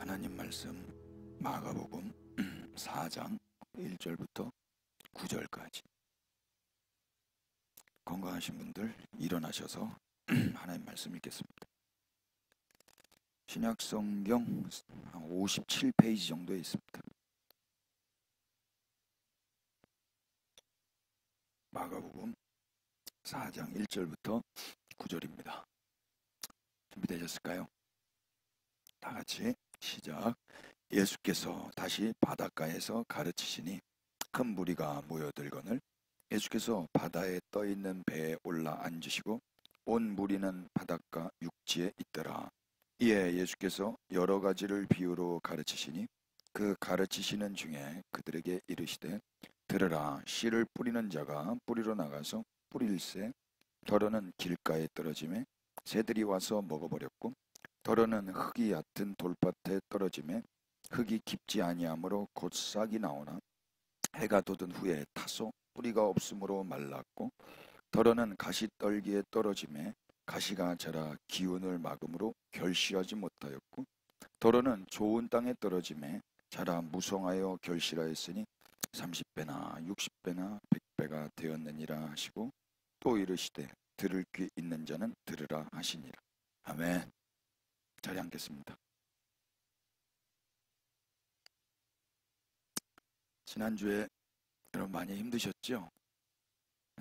하나님 말씀 마가복음 4장 1절부터 9절까지. 건강하신 분들 일어나셔서 하나님 말씀 읽겠습니다. 신약성경 한 57페이지 정도에 있습니다. 마가복음 4장 1절부터 9절입니다. 준비되셨을까요? 다 같이 시작. 예수께서 다시 바닷가에서 가르치시니 큰 무리가 모여들거늘 예수께서 바다에 떠있는 배에 올라 앉으시고 온 무리는 바닷가 육지에 있더라. 이에 예수께서 여러 가지를 비유로 가르치시니 그 가르치시는 중에 그들에게 이르시되 들으라. 씨를 뿌리는 자가 뿌리로 나가서 뿌릴새 더러는 길가에 떨어지매 새들이 와서 먹어버렸고 더러는 흙이 얕은 돌밭에 떨어지매 흙이 깊지 아니하므로 곧 싹이 나오나 해가 돋은 후에 타서 뿌리가 없으므로 말랐고 더러는 가시떨기에 떨어지매 가시가 자라 기운을 막음으로 결실하지 못하였고 더러는 좋은 땅에 떨어지매 자라 무성하여 결실하였으니 30배나 60배나 100배가 되었느니라 하시고 또 이르시되 들을 귀 있는 자는 들으라 하시니라. 아멘. 자리 앉겠습니다. 지난주에 여러분 많이 힘드셨죠?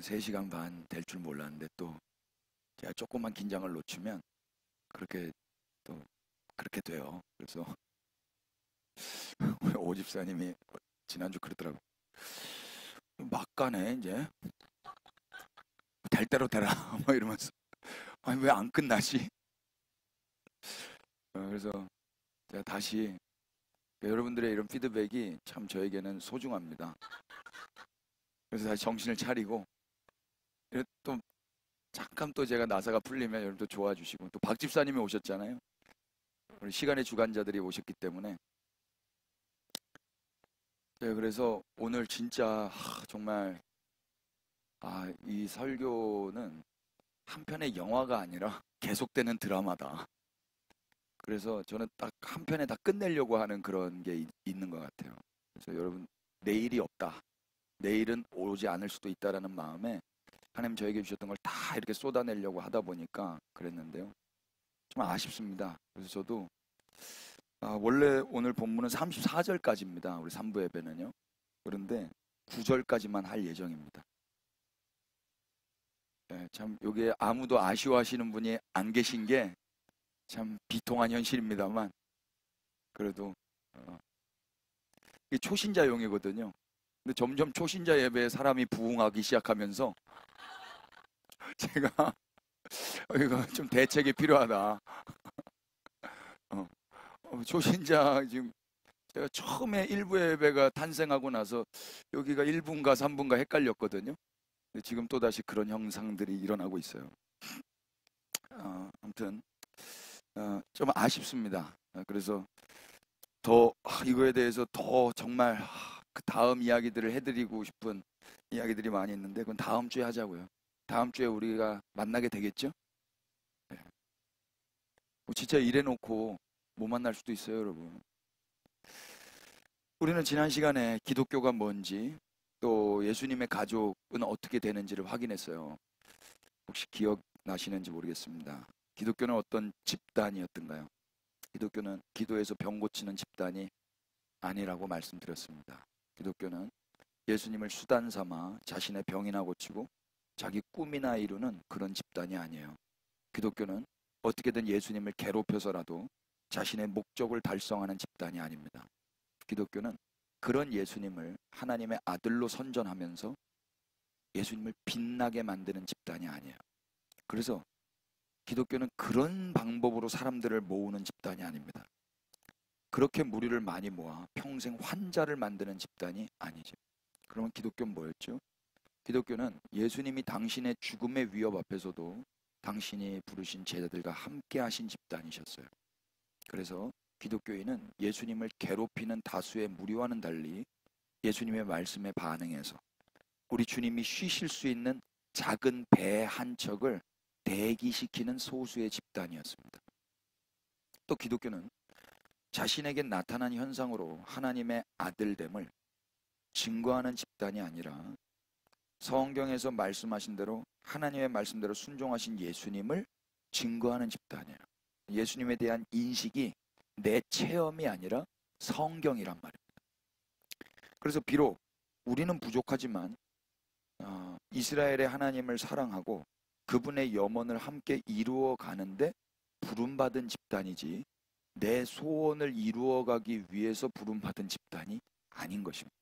3시간 반 될 줄 몰랐는데 또 제가 조금만 긴장을 놓치면 그렇게 돼요. 그래서 우리 오 집사님이 지난주 그러더라고요. 막 가네 이제. 될 대로 되라 뭐 이러면서 아니 왜 안 끝나지? 그래서 제가 다시 여러분들의 이런 피드백이 참 저에게는 소중합니다. 그래서 다시 정신을 차리고 또 잠깐 또 제가 나사가 풀리면 여러분도 좋아주시고 또 박 집사님이 오셨잖아요. 우리 시간의 주관자들이 오셨기 때문에 그래서 오늘 진짜 정말 이 설교는 한 편의 영화가 아니라 계속되는 드라마다. 그래서 저는 딱 한 편에 다 끝내려고 하는 그런 게 있는 것 같아요. 그래서 여러분 내일이 없다. 내일은 오지 않을 수도 있다라는 마음에 하나님 저에게 주셨던 걸 다 이렇게 쏟아내려고 하다 보니까 그랬는데요. 좀 아쉽습니다. 그래서 저도 원래 오늘 본문은 34절까지입니다. 우리 3부 예배는요. 그런데 9절까지만 할 예정입니다. 참 여기에 아무도 아쉬워하시는 분이 안 계신 게 참 비통한 현실입니다만 그래도 이게 초신자용이거든요. 근데 점점 초신자 예배에 사람이 부응하기 시작하면서 제가 이거 좀 대책이 필요하다. 초신자 지금 제가 처음에 1부 예배가 탄생하고 나서 여기가 1부인가 3부인가 헷갈렸거든요. 근데 지금 또다시 그런 형상들이 일어나고 있어요. 아무튼 좀 아쉽습니다. 그래서 더 이거에 대해서 더 정말 그 다음 이야기들을 해드리고 싶은 이야기들이 많이 있는데 그건 다음 주에 하자고요. 다음 주에 우리가 만나게 되겠죠? 네. 진짜 이래놓고 못 만날 수도 있어요, 여러분. 우리는 지난 시간에 기독교가 뭔지 또 예수님의 가족은 어떻게 되는지를 확인했어요. 혹시 기억나시는지 모르겠습니다. 기독교는 어떤 집단이었던가요? 기독교는 기도해서 병 고치는 집단이 아니라고 말씀드렸습니다. 기독교는 예수님을 수단 삼아 자신의 병이나 고치고 자기 꿈이나 이루는 그런 집단이 아니에요. 기독교는 어떻게든 예수님을 괴롭혀서라도 자신의 목적을 달성하는 집단이 아닙니다. 기독교는 그런 예수님을 하나님의 아들로 선전하면서 예수님을 빛나게 만드는 집단이 아니에요. 그래서 기독교는 그런 방법으로 사람들을 모으는 집단이 아닙니다. 그렇게 무리를 많이 모아 평생 환자를 만드는 집단이 아니죠. 그러면 기독교는 뭐였죠? 기독교는 예수님이 당신의 죽음의 위협 앞에서도 당신이 부르신 제자들과 함께 하신 집단이셨어요. 그래서 기독교인은 예수님을 괴롭히는 다수의 무리와는 달리 예수님의 말씀에 반응해서 우리 주님이 쉬실 수 있는 작은 배 한 척을 대기시키는 소수의 집단이었습니다. 또 기독교는 자신에게 나타난 현상으로 하나님의 아들됨을 증거하는 집단이 아니라 성경에서 말씀하신 대로 하나님의 말씀대로 순종하신 예수님을 증거하는 집단이에요. 예수님에 대한 인식이 내 체험이 아니라 성경이란 말입니다. 그래서 비록 우리는 부족하지만 이스라엘의 하나님을 사랑하고 그분의 염원을 함께 이루어 가는데 부름받은 집단이지 내 소원을 이루어가기 위해서 부름받은 집단이 아닌 것입니다.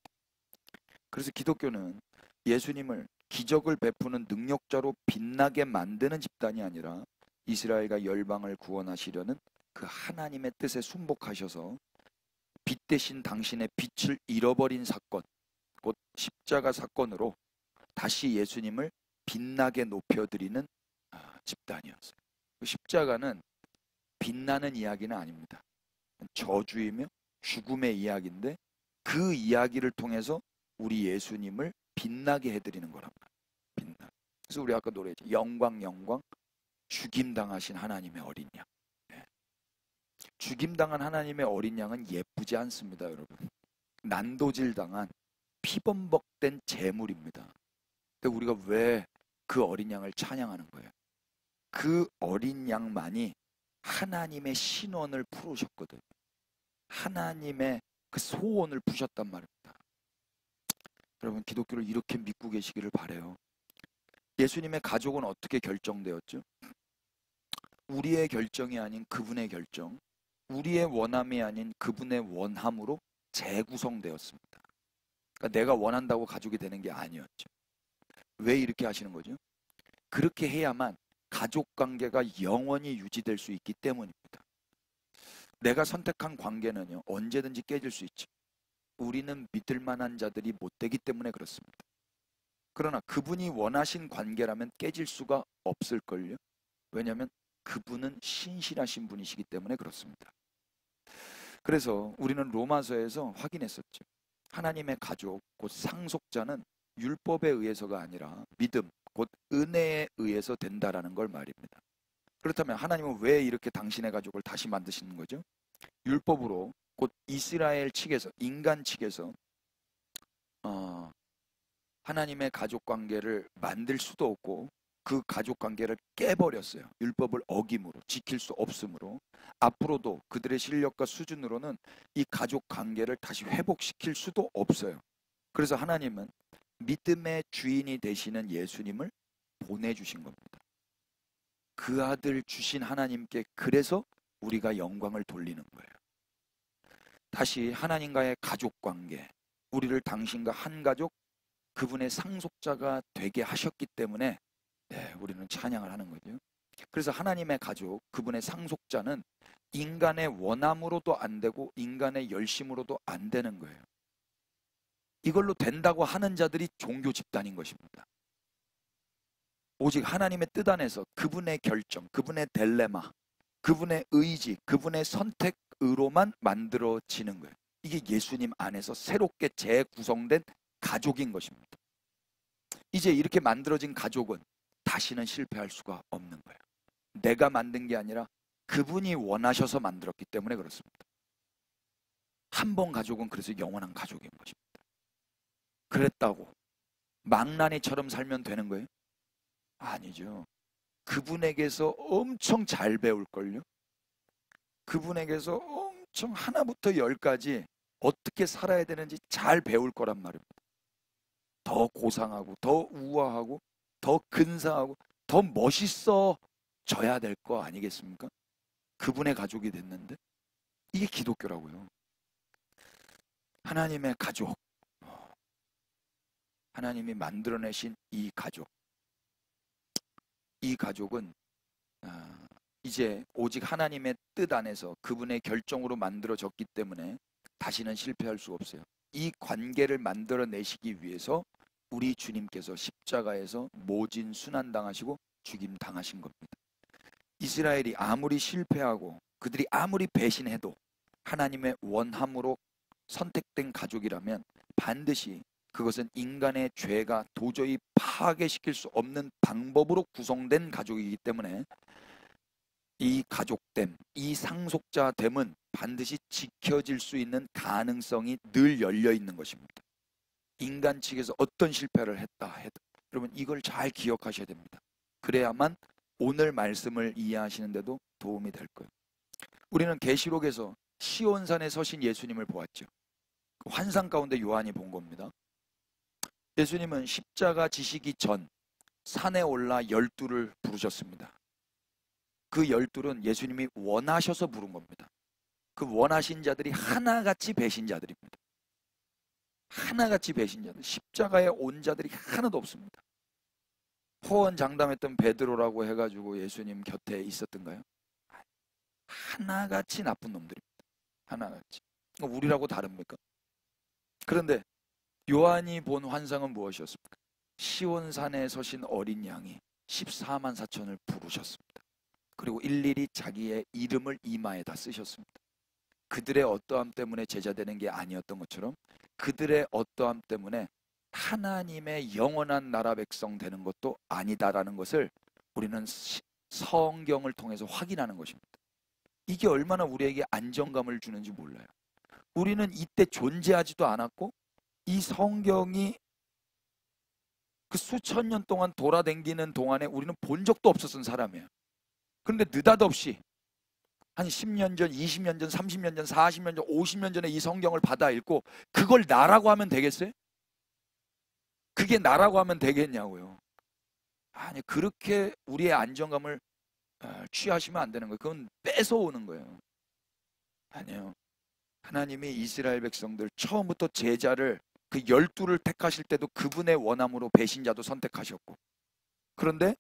그래서 기독교는 예수님을 기적을 베푸는 능력자로 빛나게 만드는 집단이 아니라 이스라엘과 열방을 구원하시려는 그 하나님의 뜻에 순복하셔서 빛 대신 당신의 빛을 잃어버린 사건, 곧 십자가 사건으로 다시 예수님을 빛나게 높여드리는 집단이었어요. 십자가는 빛나는 이야기는 아닙니다. 저주이며 죽음의 이야기인데 그 이야기를 통해서 우리 예수님을 빛나게 해드리는 거란 말이에요. 빛나. 그래서 우리 아까 노래했죠. 영광 영광 죽임당하신 하나님의 어린 양. 죽임당한 하나님의 어린 양은 예쁘지 않습니다, 여러분. 난도질당한 피범벅된 재물입니다. 근데 우리가 왜 그 어린 양을 찬양하는 거예요? 그 어린 양만이 하나님의 신원을 풀으셨거든요. 하나님의 그 소원을 푸셨단 말입니다. 여러분, 기독교를 이렇게 믿고 계시기를 바라요. 예수님의 가족은 어떻게 결정되었죠? 우리의 결정이 아닌 그분의 결정, 우리의 원함이 아닌 그분의 원함으로 재구성되었습니다. 그러니까 내가 원한다고 가족이 되는 게 아니었죠. 왜 이렇게 하시는 거죠? 그렇게 해야만 가족 관계가 영원히 유지될 수 있기 때문입니다. 내가 선택한 관계는요, 언제든지 깨질 수 있죠. 우리는 믿을 만한 자들이 못 되기 때문에 그렇습니다. 그러나 그분이 원하신 관계라면 깨질 수가 없을걸요. 왜냐하면 그분은 신실하신 분이시기 때문에 그렇습니다. 그래서 우리는 로마서에서 확인했었죠. 하나님의 가족, 곧 상속자는 율법에 의해서가 아니라 믿음, 곧 은혜에 의해서 된다라는 걸 말입니다. 그렇다면 하나님은 왜 이렇게 당신의 가족을 다시 만드시는 거죠? 율법으로, 곧 이스라엘 측에서, 인간 측에서 하나님의 가족 관계를 만들 수도 없고 그 가족 관계를 깨버렸어요. 율법을 어김으로, 지킬 수 없으므로. 앞으로도 그들의 실력과 수준으로는 이 가족 관계를 다시 회복시킬 수도 없어요. 그래서 하나님은 믿음의 주인이 되시는 예수님을 보내주신 겁니다. 그 아들 주신 하나님께 그래서 우리가 영광을 돌리는 거예요. 다시 하나님과의 가족 관계, 우리를 당신과 한 가족, 그분의 상속자가 되게 하셨기 때문에 우리는 찬양을 하는 거죠. 그래서 하나님의 가족, 그분의 상속자는 인간의 원함으로도 안 되고 인간의 열심으로도 안 되는 거예요. 이걸로 된다고 하는 자들이 종교 집단인 것입니다. 오직 하나님의 뜻 안에서 그분의 결정, 그분의 딜레마, 그분의 의지, 그분의 선택으로만 만들어지는 거예요. 이게 예수님 안에서 새롭게 재구성된 가족인 것입니다. 이제 이렇게 만들어진 가족은 다시는 실패할 수가 없는 거예요. 내가 만든 게 아니라 그분이 원하셔서 만들었기 때문에 그렇습니다. 한 번 가족은 그래서 영원한 가족인 것입니다. 그랬다고 망나니처럼 살면 되는 거예요? 아니죠. 그분에게서 엄청 잘 배울걸요? 그분에게서 엄청 하나부터 열까지 어떻게 살아야 되는지 잘 배울 거란 말입니다. 더 고상하고 더 우아하고 더 근사하고 더 멋있어져야 될 거 아니겠습니까? 그분의 가족이 됐는데 이게 기독교라고요. 하나님의 가족, 하나님이 만들어내신 이 가족, 이 가족은 이제 오직 하나님의 뜻 안에서 그분의 결정으로 만들어졌기 때문에 다시는 실패할 수 없어요. 이 관계를 만들어내시기 위해서 우리 주님께서 십자가에서 모진 순환당하시고 죽임당하신 겁니다. 이스라엘이 아무리 실패하고 그들이 아무리 배신해도 하나님의 원함으로 선택된 가족이라면 반드시 그것은 인간의 죄가 도저히 파괴시킬 수 없는 방법으로 구성된 가족이기 때문에 이 가족됨, 이 상속자됨은 반드시 지켜질 수 있는 가능성이 늘 열려 있는 것입니다. 인간 측에서 어떤 실패를 했다 해도 여러분 이걸 잘 기억하셔야 됩니다. 그래야만 오늘 말씀을 이해하시는데도 도움이 될 거예요. 우리는 계시록에서 시온산에 서신 예수님을 보았죠. 그 환상 가운데 요한이 본 겁니다. 예수님은 십자가 지시기 전 산에 올라 12를 부르셨습니다. 그 12는 예수님이 원하셔서 부른 겁니다. 그 원하신 자들이 하나같이 배신자들입니다. 하나같이 배신자들, 십자가에 온 자들이 하나도 없습니다. 호언장담했던 베드로라고 해가지고 예수님 곁에 있었던가요? 하나같이 나쁜 놈들입니다. 하나같이. 우리라고 다릅니까? 그런데 요한이 본 환상은 무엇이었습니까? 시온산에 서신 어린 양이 14만 4천을 부르셨습니다. 그리고 일일이 자기의 이름을 이마에다 쓰셨습니다. 그들의 어떠함 때문에 제자되는 게 아니었던 것처럼 그들의 어떠함 때문에 하나님의 영원한 나라 백성 되는 것도 아니다라는 것을 우리는 성경을 통해서 확인하는 것입니다. 이게 얼마나 우리에게 안정감을 주는지 몰라요. 우리는 이때 존재하지도 않았고 이 성경이 그 수천 년 동안 돌아다니는 동안에 우리는 본 적도 없었던 사람이에요. 그런데 느닷없이 한 10년 전, 20년 전, 30년 전, 40년 전, 50년 전에 이 성경을 받아 읽고 그걸 나라고 하면 되겠어요? 그게 나라고 하면 되겠냐고요. 아니, 그렇게 우리의 안정감을 취하시면 안 되는 거예요. 그건 뺏어오는 거예요. 아니요. 하나님이 이스라엘 백성들 처음부터 제자를 그 12를 택하실 때도 그분의 원함으로 배신자도 선택하셨고, 그런데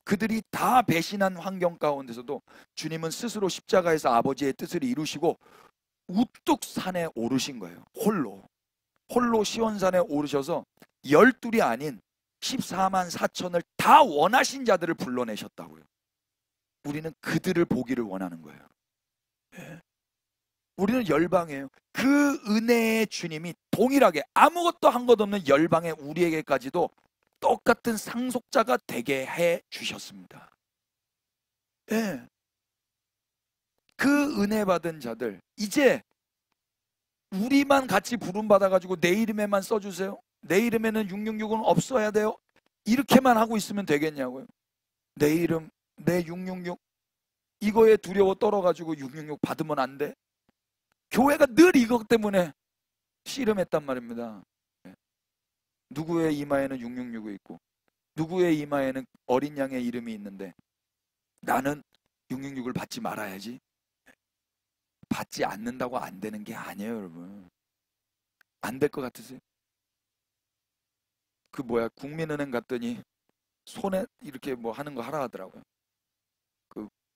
그들이 다 배신한 환경 가운데서도 주님은 스스로 십자가에서 아버지의 뜻을 이루시고 우뚝 산에 오르신 거예요. 홀로 시온산에 오르셔서 12이 아닌 14만 4천을 다 원하신 자들을 불러내셨다고요. 우리는 그들을 보기를 원하는 거예요. 예. 우리는 열방이에요. 그 은혜의 주님이 동일하게 아무것도 한 것 없는 열방의 우리에게까지도 똑같은 상속자가 되게 해 주셨습니다. 예. 그 은혜 받은 자들, 이제 우리만 같이 부름받아가지고 내 이름에만 써주세요. 내 이름에는 666은 없어야 돼요. 이렇게만 하고 있으면 되겠냐고요. 내 이름, 내 666 이거에 두려워 떨어가지고 666 받으면 안 돼. 교회가 늘 이것 때문에 씨름했단 말입니다. 누구의 이마에는 666이 있고 누구의 이마에는 어린 양의 이름이 있는데 나는 666을 받지 말아야지. 받지 않는다고 안 되는 게 아니에요, 여러분. 안 될 것 같으세요? 국민은행 갔더니 손에 이렇게 뭐 하는 거 하라 하더라고요.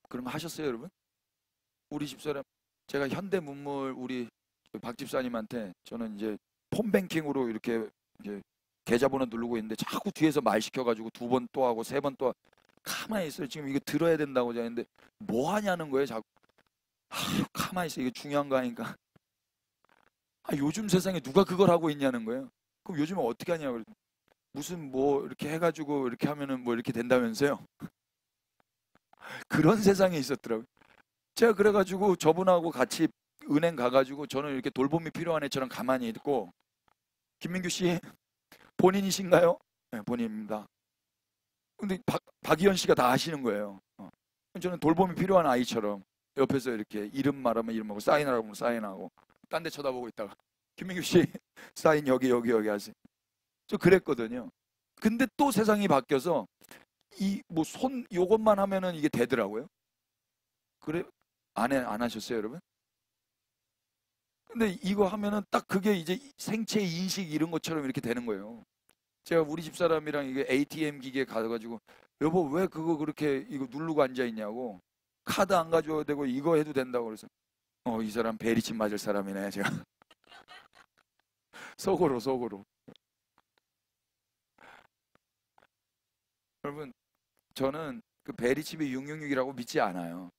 그런 거 하셨어요, 여러분? 우리 집사람, 제가 현대문물 우리 박 집사님한테 저는 이제 폰뱅킹으로 이렇게 이제 계좌번호 누르고 있는데 자꾸 뒤에서 말 시켜가지고 2번 또 하고 3번 또 하고 가만히 있어요. 지금 이거 들어야 된다고 하는데 뭐 하냐는 거예요, 자꾸. 가만히 있어. 이게 중요한 거 아닌가? 요즘 세상에 누가 그걸 하고 있냐는 거예요. 그럼 요즘에 어떻게 하냐고. 무슨 뭐 이렇게 해가지고 이렇게 하면은 뭐 이렇게 된다면서요. 그런 세상에 있었더라고요. 제가 그래가지고 저분하고 같이 은행 가가지고 저는 이렇게 돌봄이 필요한 애처럼 가만히 있고, 김민규 씨 본인이신가요? 네, 본인입니다. 근데 박희연 씨가 다 아시는 거예요. 저는 돌봄이 필요한 아이처럼 옆에서 이렇게 이름 말하면 이름하고 사인하라고 하면 사인하고 딴 데 쳐다보고 있다가 김민규 씨 사인 여기 하세요. 저 그랬거든요. 근데 또 세상이 바뀌어서 이 뭐 손 요것만 하면은 이게 되더라고요. 그래? 안 하셨어요, 여러분? 근데 이거 하면은 딱 그게 이제 생체 인식 이런 것처럼 이렇게 되는 거예요. 제가 우리 집사람이랑 이게 ATM 기계에 가가지고 여보 왜 그거 그렇게 이거 누르고 앉아 있냐고, 카드 안 가져와도 되고 이거 해도 된다고 그래서 이 사람 베리침 맞을 사람이네 제가. 속으로. 여러분, 저는 그 베리칩이 666이라고 믿지 않아요.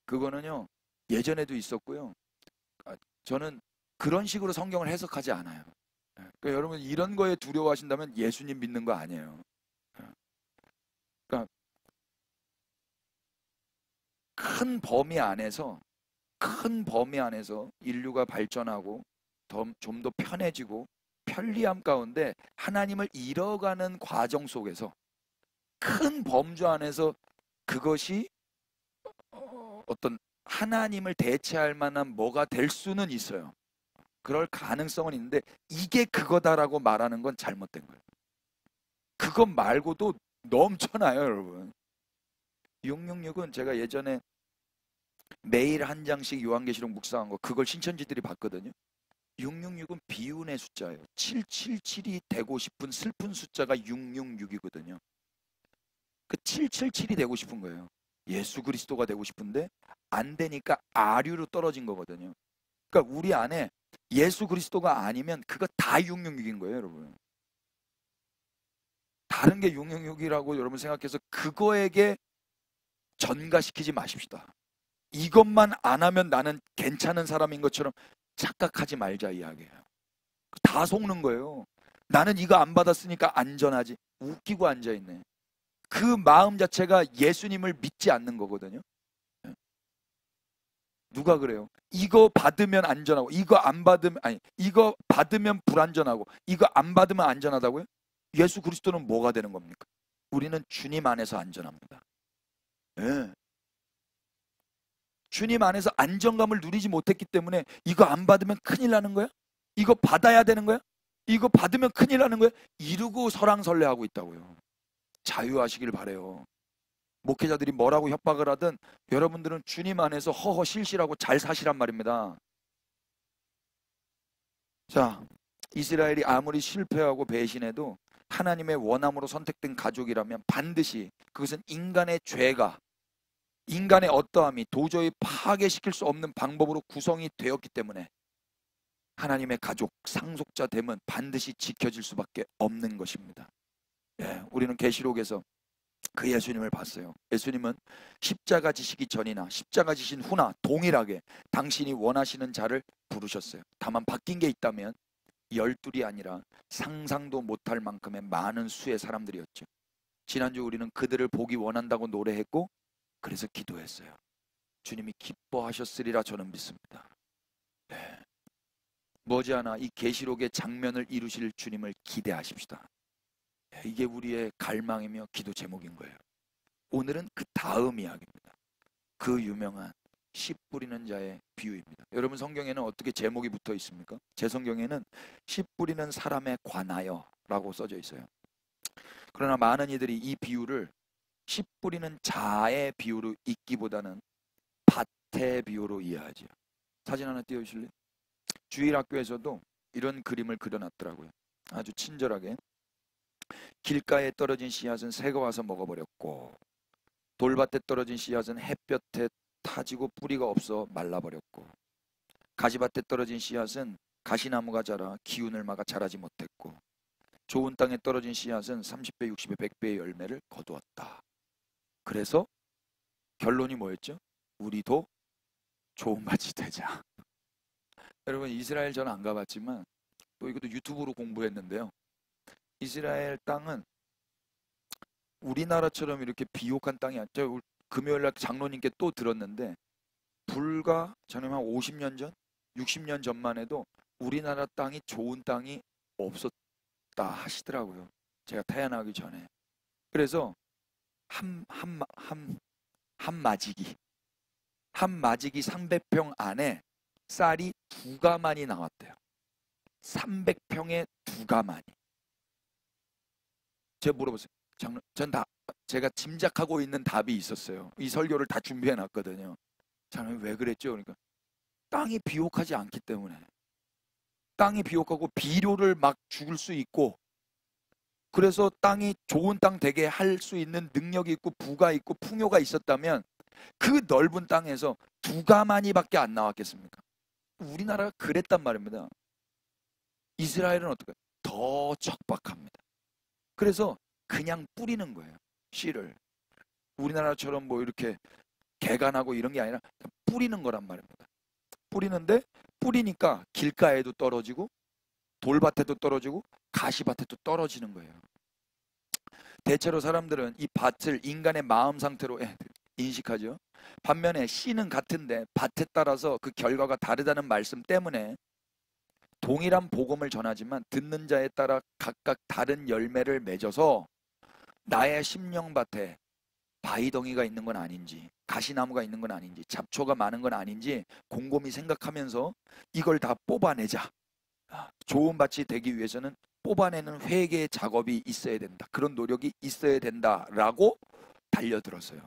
그거는요 예전에도 있었고요. 저는 그런 식으로 성경을 해석하지 않아요. 그러니까 여러분 이런 거에 두려워하신다면 예수님 믿는 거 아니에요. 그러니까 큰 범위 안에서 인류가 발전하고 좀 더 편해지고 편리함 가운데 하나님을 잃어가는 과정 속에서 큰 범주 안에서 그것이 어떤 하나님을 대체할 만한 뭐가 될 수는 있어요. 그럴 가능성은 있는데 이게 그거다라고 말하는 건 잘못된 거예요. 그것 말고도 넘쳐나요, 여러분. 666은 제가 예전에 매일 한 장씩 요한계시록 묵상한 거 그걸 신천지들이 봤거든요. 666은 비운의 숫자예요. 777이 되고 싶은 슬픈 숫자가 666이거든요. 그 777이 되고 싶은 거예요. 예수 그리스도가 되고 싶은데 안 되니까 아류로 떨어진 거거든요. 그러니까 우리 안에 예수 그리스도가 아니면 그거 다 666인 거예요, 여러분. 다른 게 666이라고 여러분 생각해서 그거에게 전가시키지 마십시다. 이것만 안 하면 나는 괜찮은 사람인 것처럼 착각하지 말자 이야기예요. 다 속는 거예요. 나는 이거 안 받았으니까 안전하지. 웃기고 앉아있네. 그 마음 자체가 예수님을 믿지 않는 거거든요. 누가 그래요? 이거 받으면 안전하고 이거 안 받으면 이거 받으면 불안전하고 이거 안 받으면 안전하다고요? 예수 그리스도는 뭐가 되는 겁니까? 우리는 주님 안에서 안전합니다. 네. 주님 안에서 안정감을 누리지 못했기 때문에 이거 안 받으면 큰일 나는 거야? 이거 받아야 되는 거야? 이거 받으면 큰일 나는 거야? 이러고 설왕설래하고 있다고요. 자유하시길 바래요. 목회자들이 뭐라고 협박을 하든 여러분들은 주님 안에서 허허실실하고 잘 사시란 말입니다. 자, 이스라엘이 아무리 실패하고 배신해도 하나님의 원함으로 선택된 가족이라면 반드시 그것은 인간의 죄가 인간의 어떠함이 도저히 파괴시킬 수 없는 방법으로 구성이 되었기 때문에 하나님의 가족, 상속자 됨은 반드시 지켜질 수밖에 없는 것입니다. 예, 우리는 계시록에서 그 예수님을 봤어요. 예수님은 십자가 지시기 전이나 십자가 지신 후나 동일하게 당신이 원하시는 자를 부르셨어요. 다만 바뀐 게 있다면 12이 아니라 상상도 못할 만큼의 많은 수의 사람들이었죠. 지난주 우리는 그들을 보기 원한다고 노래했고 그래서 기도했어요. 주님이 기뻐하셨으리라 저는 믿습니다. 네. 머지않아 이 계시록의 장면을 이루실 주님을 기대하십시다. 네, 이게 우리의 갈망이며 기도 제목인 거예요. 오늘은 그 다음 이야기입니다. 그 유명한 씨 뿌리는 자의 비유입니다. 여러분 성경에는 어떻게 제목이 붙어 있습니까? 제 성경에는 씨 뿌리는 사람에 관하여 라고 써져 있어요. 그러나 많은 이들이 이 비유를 씨 뿌리는 자의 비유로 읽기보다는 밭의 비유로 이해하죠. 사진 하나 띄워주실래요? 주일학교에서도 이런 그림을 그려놨더라고요. 아주 친절하게. 길가에 떨어진 씨앗은 새가 와서 먹어버렸고 돌밭에 떨어진 씨앗은 햇볕에 타지고 뿌리가 없어 말라버렸고 가지밭에 떨어진 씨앗은 가시나무가 자라 기운을 막아 자라지 못했고 좋은 땅에 떨어진 씨앗은 30배, 60배, 100배의 열매를 거두었다. 그래서 결론이 뭐였죠? 우리도 좋은 밭이 되자. 여러분 이스라엘 저는 안 가봤지만 또 이것도 유튜브로 공부했는데요. 이스라엘 땅은 우리나라처럼 이렇게 비옥한 땅이 아니죠. 금요일날 장로님께 또 들었는데 불과 저는 한 50년 전, 60년 전만 해도 우리나라 땅이 좋은 땅이 없었다 하시더라고요. 제가 태어나기 전에. 그래서 한 마지기 300평 안에 쌀이 2가만이 나왔대요. 300평에 2가만이. 제가 물어봤어요. 제가 짐작하고 있는 답이 있었어요. 이 설교를 다 준비해 놨거든요. 장로님 왜 그랬죠? 그러니까 땅이 비옥하지 않기 때문에. 땅이 비옥하고 비료를 막 죽을 수 있고 그래서 땅이 좋은 땅 되게 할 수 있는 능력이 있고 부가 있고 풍요가 있었다면 그 넓은 땅에서 2가만이밖에 안 나왔겠습니까? 우리나라가 그랬단 말입니다. 이스라엘은 어떨까요? 더 척박합니다. 그래서 그냥 뿌리는 거예요. 씨를. 우리나라처럼 뭐 이렇게 개간하고 이런 게 아니라 뿌리는 거란 말입니다. 뿌리는데 뿌리니까 길가에도 떨어지고 돌밭에도 떨어지고 가시밭에도 떨어지는 거예요. 대체로 사람들은 이 밭을 인간의 마음 상태로 인식하죠. 반면에 씨는 같은데 밭에 따라서 그 결과가 다르다는 말씀 때문에 동일한 복음을 전하지만 듣는 자에 따라 각각 다른 열매를 맺어서 나의 심령밭에 바위덩이가 있는 건 아닌지, 가시나무가 있는 건 아닌지, 잡초가 많은 건 아닌지 곰곰이 생각하면서 이걸 다 뽑아내자. 좋은 밭이 되기 위해서는 뽑아내는 회개의 작업이 있어야 된다. 그런 노력이 있어야 된다라고 달려들었어요.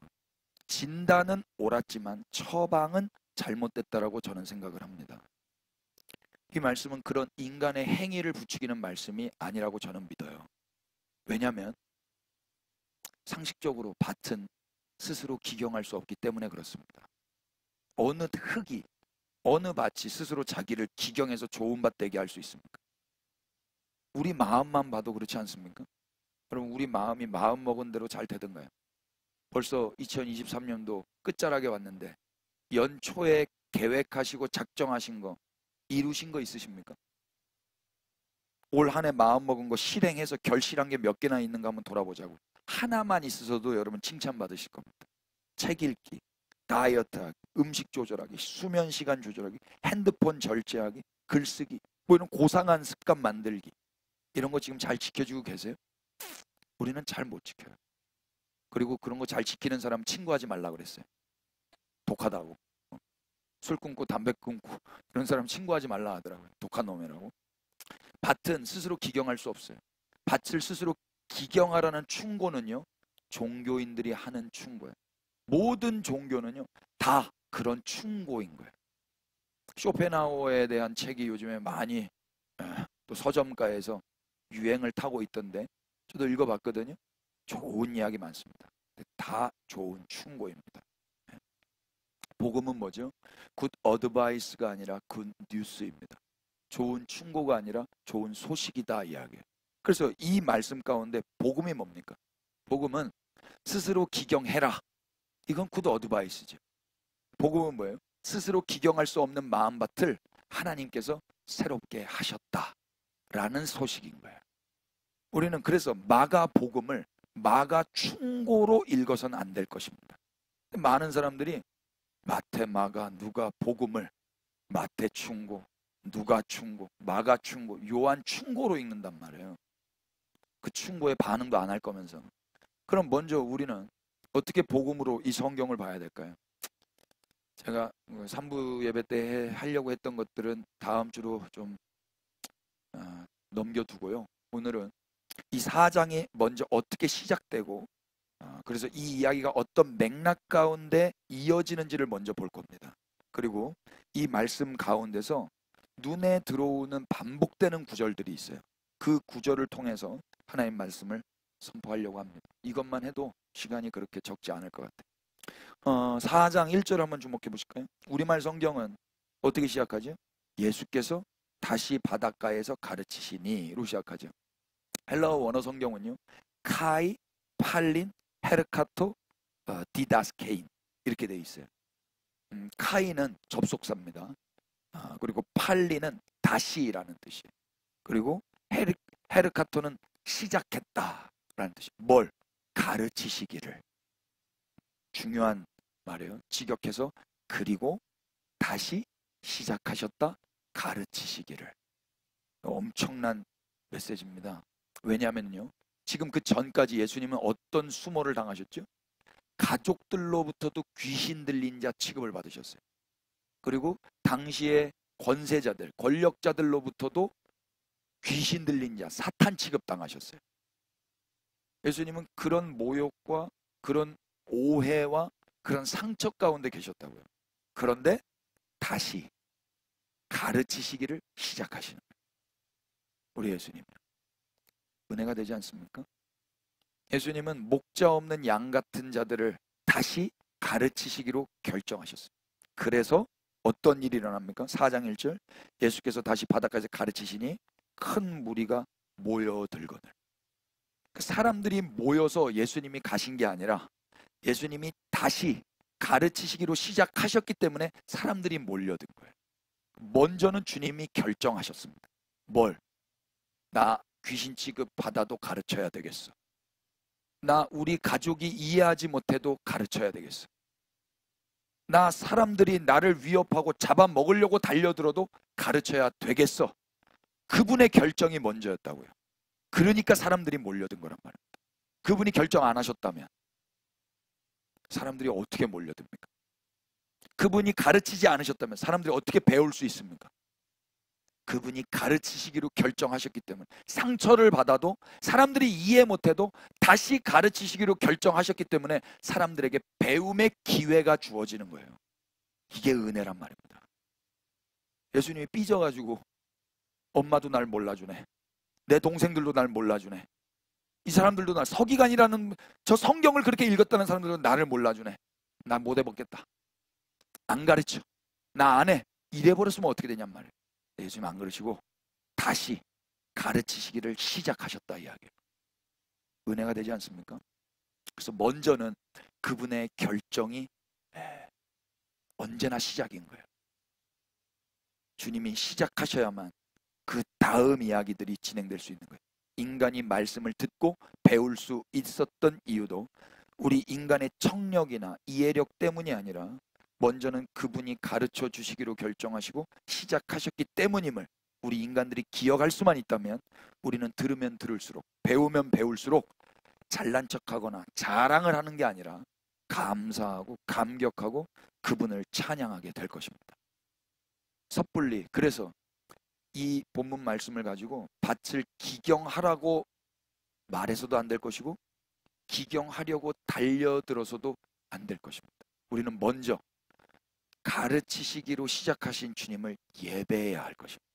진단은 옳았지만 처방은 잘못됐다라고 저는 생각을 합니다. 이 말씀은 그런 인간의 행위를 부추기는 말씀이 아니라고 저는 믿어요. 왜냐하면 상식적으로 밭은 스스로 기경할 수 없기 때문에 그렇습니다. 어느 흙이, 어느 밭이 스스로 자기를 기경해서 좋은 밭 되게 할 수 있습니까? 우리 마음만 봐도 그렇지 않습니까? 그럼 우리 마음이 마음 먹은 대로 잘 되던가요? 벌써 2023년도 끝자락에 왔는데 연초에 계획하시고 작정하신 거 이루신 거 있으십니까? 올 한 해 마음 먹은 거 실행해서 결실한 게 몇 개나 있는가 한번 돌아보자고. 하나만 있어서도 여러분 칭찬받으실 겁니다. 책 읽기, 다이어트하기, 음식 조절하기, 수면 시간 조절하기, 핸드폰 절제하기, 글쓰기, 뭐 이런 고상한 습관 만들기, 이런 거 지금 잘 지켜주고 계세요? 우리는 잘 못 지켜요. 그리고 그런 거 잘 지키는 사람 친구하지 말라 그랬어요. 독하다고. 술 끊고 담배 끊고 그런 사람 친구하지 말라 하더라고요. 독한 놈이라고. 밭은 스스로 기경할 수 없어요. 밭을 스스로 기경하라는 충고는요, 종교인들이 하는 충고예요. 모든 종교는요 다 그런 충고인 거예요. 쇼펜하우어에 대한 책이 요즘에 많이 또 서점가에서 유행을 타고 있던데 저도 읽어봤거든요. 좋은 이야기 많습니다. 다 좋은 충고입니다. 복음은 뭐죠? 굿 어드바이스가 아니라 굿 뉴스입니다. 좋은 충고가 아니라 좋은 소식이다 이야기예요. 그래서 이 말씀 가운데 복음이 뭡니까? 복음은 스스로 기경해라. 이건 굿 어드바이스죠. 복음은 뭐예요? 스스로 기경할 수 없는 마음밭을 하나님께서 새롭게 하셨다라는 소식인 거예요. 우리는 그래서 마가 복음을 마가 충고로 읽어서는 안 될 것입니다. 많은 사람들이 마태, 마가, 누가 복음을 마태 충고, 누가 충고, 마가 충고, 요한 충고로 읽는단 말이에요. 그 충고에 반응도 안 할 거면서. 그럼 먼저 우리는 어떻게 복음으로 이 성경을 봐야 될까요? 제가 3부 예배 때 하려고 했던 것들은 다음 주로 좀 넘겨두고요. 오늘은 이 4장이 먼저 어떻게 시작되고 그래서 이 이야기가 어떤 맥락 가운데 이어지는지를 먼저 볼 겁니다. 그리고 이 말씀 가운데서 눈에 들어오는 반복되는 구절들이 있어요. 그 구절을 통해서 하나님 말씀을 선포하려고 합니다. 이것만 해도 시간이 그렇게 적지 않을 것 같아요. 4장 1절 한번 주목해 보실까요? 우리말 성경은 어떻게 시작하죠? 예수께서 다시 바닷가에서 가르치시니로 시작하죠. 헬라어 원어 성경은요, 카이, 팔린, 헤르카토, 디다스케인 이렇게 되어 있어요. 카이는 접속사입니다. 그리고 팔리는 다시라는 뜻이에요. 그리고 헤르카토는 시작했다라는 뜻이에요. 뭘? 가르치시기를. 중요한 말이에요. 직역해서 그리고 다시 시작하셨다. 가르치시기를. 엄청난 메시지입니다. 왜냐하면요, 지금 그 전까지 예수님은 어떤 수모를 당하셨죠? 가족들로부터도 귀신 들린 자 취급을 받으셨어요. 그리고 당시의 권세자들, 권력자들로부터도 귀신 들린 자, 사탄 취급 당하셨어요. 예수님은 그런 모욕과 그런 오해와 그런 상처 가운데 계셨다고요. 그런데 다시 가르치시기를 시작하시는 거예요. 우리 예수님. 은혜가 되지 않습니까? 예수님은 목자 없는 양 같은 자들을 다시 가르치시기로 결정하셨어요. 그래서 어떤 일이 일어납니까? 4장 1절 예수께서 다시 바닷가에서 가르치시니 큰 무리가 모여들거늘. 사람들이 모여서 예수님이 가신 게 아니라 예수님이 다시 가르치시기로 시작하셨기 때문에 사람들이 몰려든 거예요. 먼저는 주님이 결정하셨습니다. 뭘? 나 귀신 취급 받아도 가르쳐야 되겠어. 나 우리 가족이 이해하지 못해도 가르쳐야 되겠어. 나 사람들이 나를 위협하고 잡아먹으려고 달려들어도 가르쳐야 되겠어. 그분의 결정이 먼저였다고요. 그러니까 사람들이 몰려든 거란 말입니다. 그분이 결정 안 하셨다면 사람들이 어떻게 몰려듭니까? 그분이 가르치지 않으셨다면 사람들이 어떻게 배울 수 있습니까? 그분이 가르치시기로 결정하셨기 때문에 상처를 받아도 사람들이 이해 못해도 다시 가르치시기로 결정하셨기 때문에 사람들에게 배움의 기회가 주어지는 거예요. 이게 은혜란 말입니다. 예수님이 삐져가지고 엄마도 날 몰라주네. 내 동생들도 날 몰라주네. 이 사람들도 날 서기관이라는 저 성경을 그렇게 읽었다는 사람들도 나를 몰라주네. 난 못 해먹겠다. 안 가르쳐. 나 안 해. 이래버렸으면 어떻게 되냔 말이에요. 예수님 안 그러시고 다시 가르치시기를 시작하셨다 이야기예요. 은혜가 되지 않습니까? 그래서 먼저는 그분의 결정이 언제나 시작인 거예요. 주님이 시작하셔야만 그 다음 이야기들이 진행될 수 있는 거예요. 인간이 말씀을 듣고 배울 수 있었던 이유도 우리 인간의 청력이나 이해력 때문이 아니라 먼저는 그분이 가르쳐 주시기로 결정하시고 시작하셨기 때문임을 우리 인간들이 기억할 수만 있다면 우리는 들으면 들을수록 배우면 배울수록 잘난 척하거나 자랑을 하는 게 아니라 감사하고 감격하고 그분을 찬양하게 될 것입니다. 섣불리 그래서 이 본문 말씀을 가지고 밭을 기경하라고 말해서도 안 될 것이고 기경하려고 달려들어서도 안 될 것입니다. 우리는 먼저 가르치시기로 시작하신 주님을 예배해야 할 것입니다.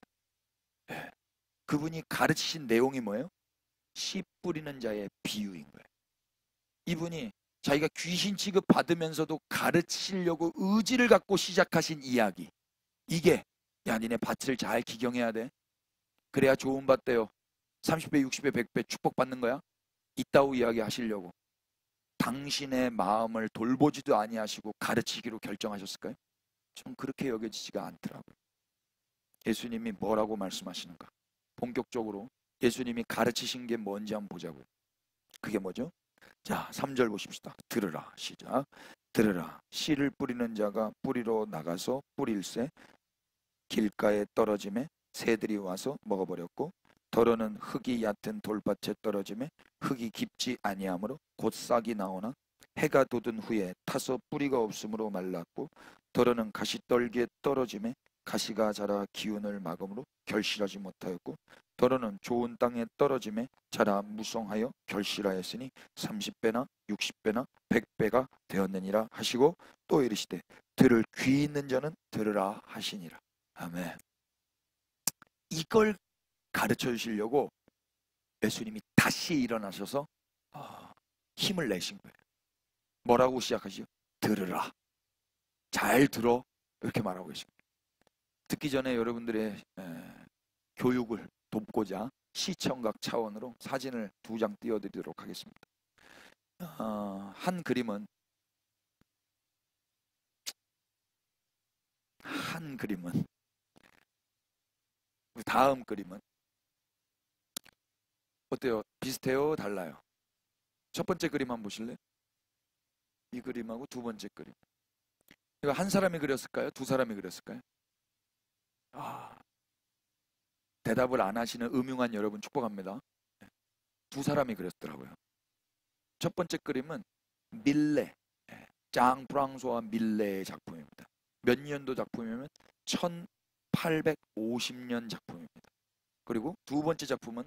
네. 그분이 가르치신 내용이 뭐예요? 씨 뿌리는 자의 비유인 거예요. 이분이 자기가 귀신 취급 받으면서도 가르치려고 의지를 갖고 시작하신 이야기. 이게 야 니네 밭을 잘 기경해야 돼. 그래야 좋은 밭 돼요. 30배, 60배, 100배 축복받는 거야. 이따구 이야기 하시려고 당신의 마음을 돌보지도 아니하시고 가르치기로 결정하셨을까요? 좀 그렇게 여겨지지가 않더라고요. 예수님이 뭐라고 말씀하시는가? 본격적으로 예수님이 가르치신 게 뭔지 한번 보자고요. 그게 뭐죠? 자, 3절 보십시다. 들으라. 시작. 들으라. 씨를 뿌리는 자가 뿌리러 나가서 뿌릴새 길가에 떨어짐에 새들이 와서 먹어버렸고 더러는 흙이 얕은 돌밭에 떨어짐에 흙이 깊지 아니하므로 곧 싹이 나오나 해가 돋은 후에 타서 뿌리가 없으므로 말랐고 더러는 가시떨기에 떨어짐에 가시가 자라 기운을 막음으로 결실하지 못하였고 더러는 좋은 땅에 떨어짐에 자라 무성하여 결실하였으니 30배나 60배나 100배가 되었느니라 하시고 또 이르시되 들을 귀 있는 자는 들으라 하시니라. 아멘. 이걸 가르쳐 주시려고 예수님이 다시 일어나셔서 힘을 내신 거예요. 뭐라고 시작하시죠? 들으라. 잘 들어. 이렇게 말하고 계십니다. 듣기 전에 여러분들의 교육을 돕고자 시청각 차원으로 사진을 2장 띄워드리도록 하겠습니다. 한 그림은 다음 그림은 어때요? 비슷해요? 달라요? 첫 번째 그림 한번 보실래요? 이 그림하고 두 번째 그림. 이거 한 사람이 그렸을까요? 두 사람이 그렸을까요? 대답을 안 하시는 음흉한 여러분 축복합니다. 두 사람이 그렸더라고요. 첫 번째 그림은 밀레, 장 프랑소와 밀레의 작품입니다. 몇 년도 작품이면 1850년 작품입니다. 그리고 두 번째 작품은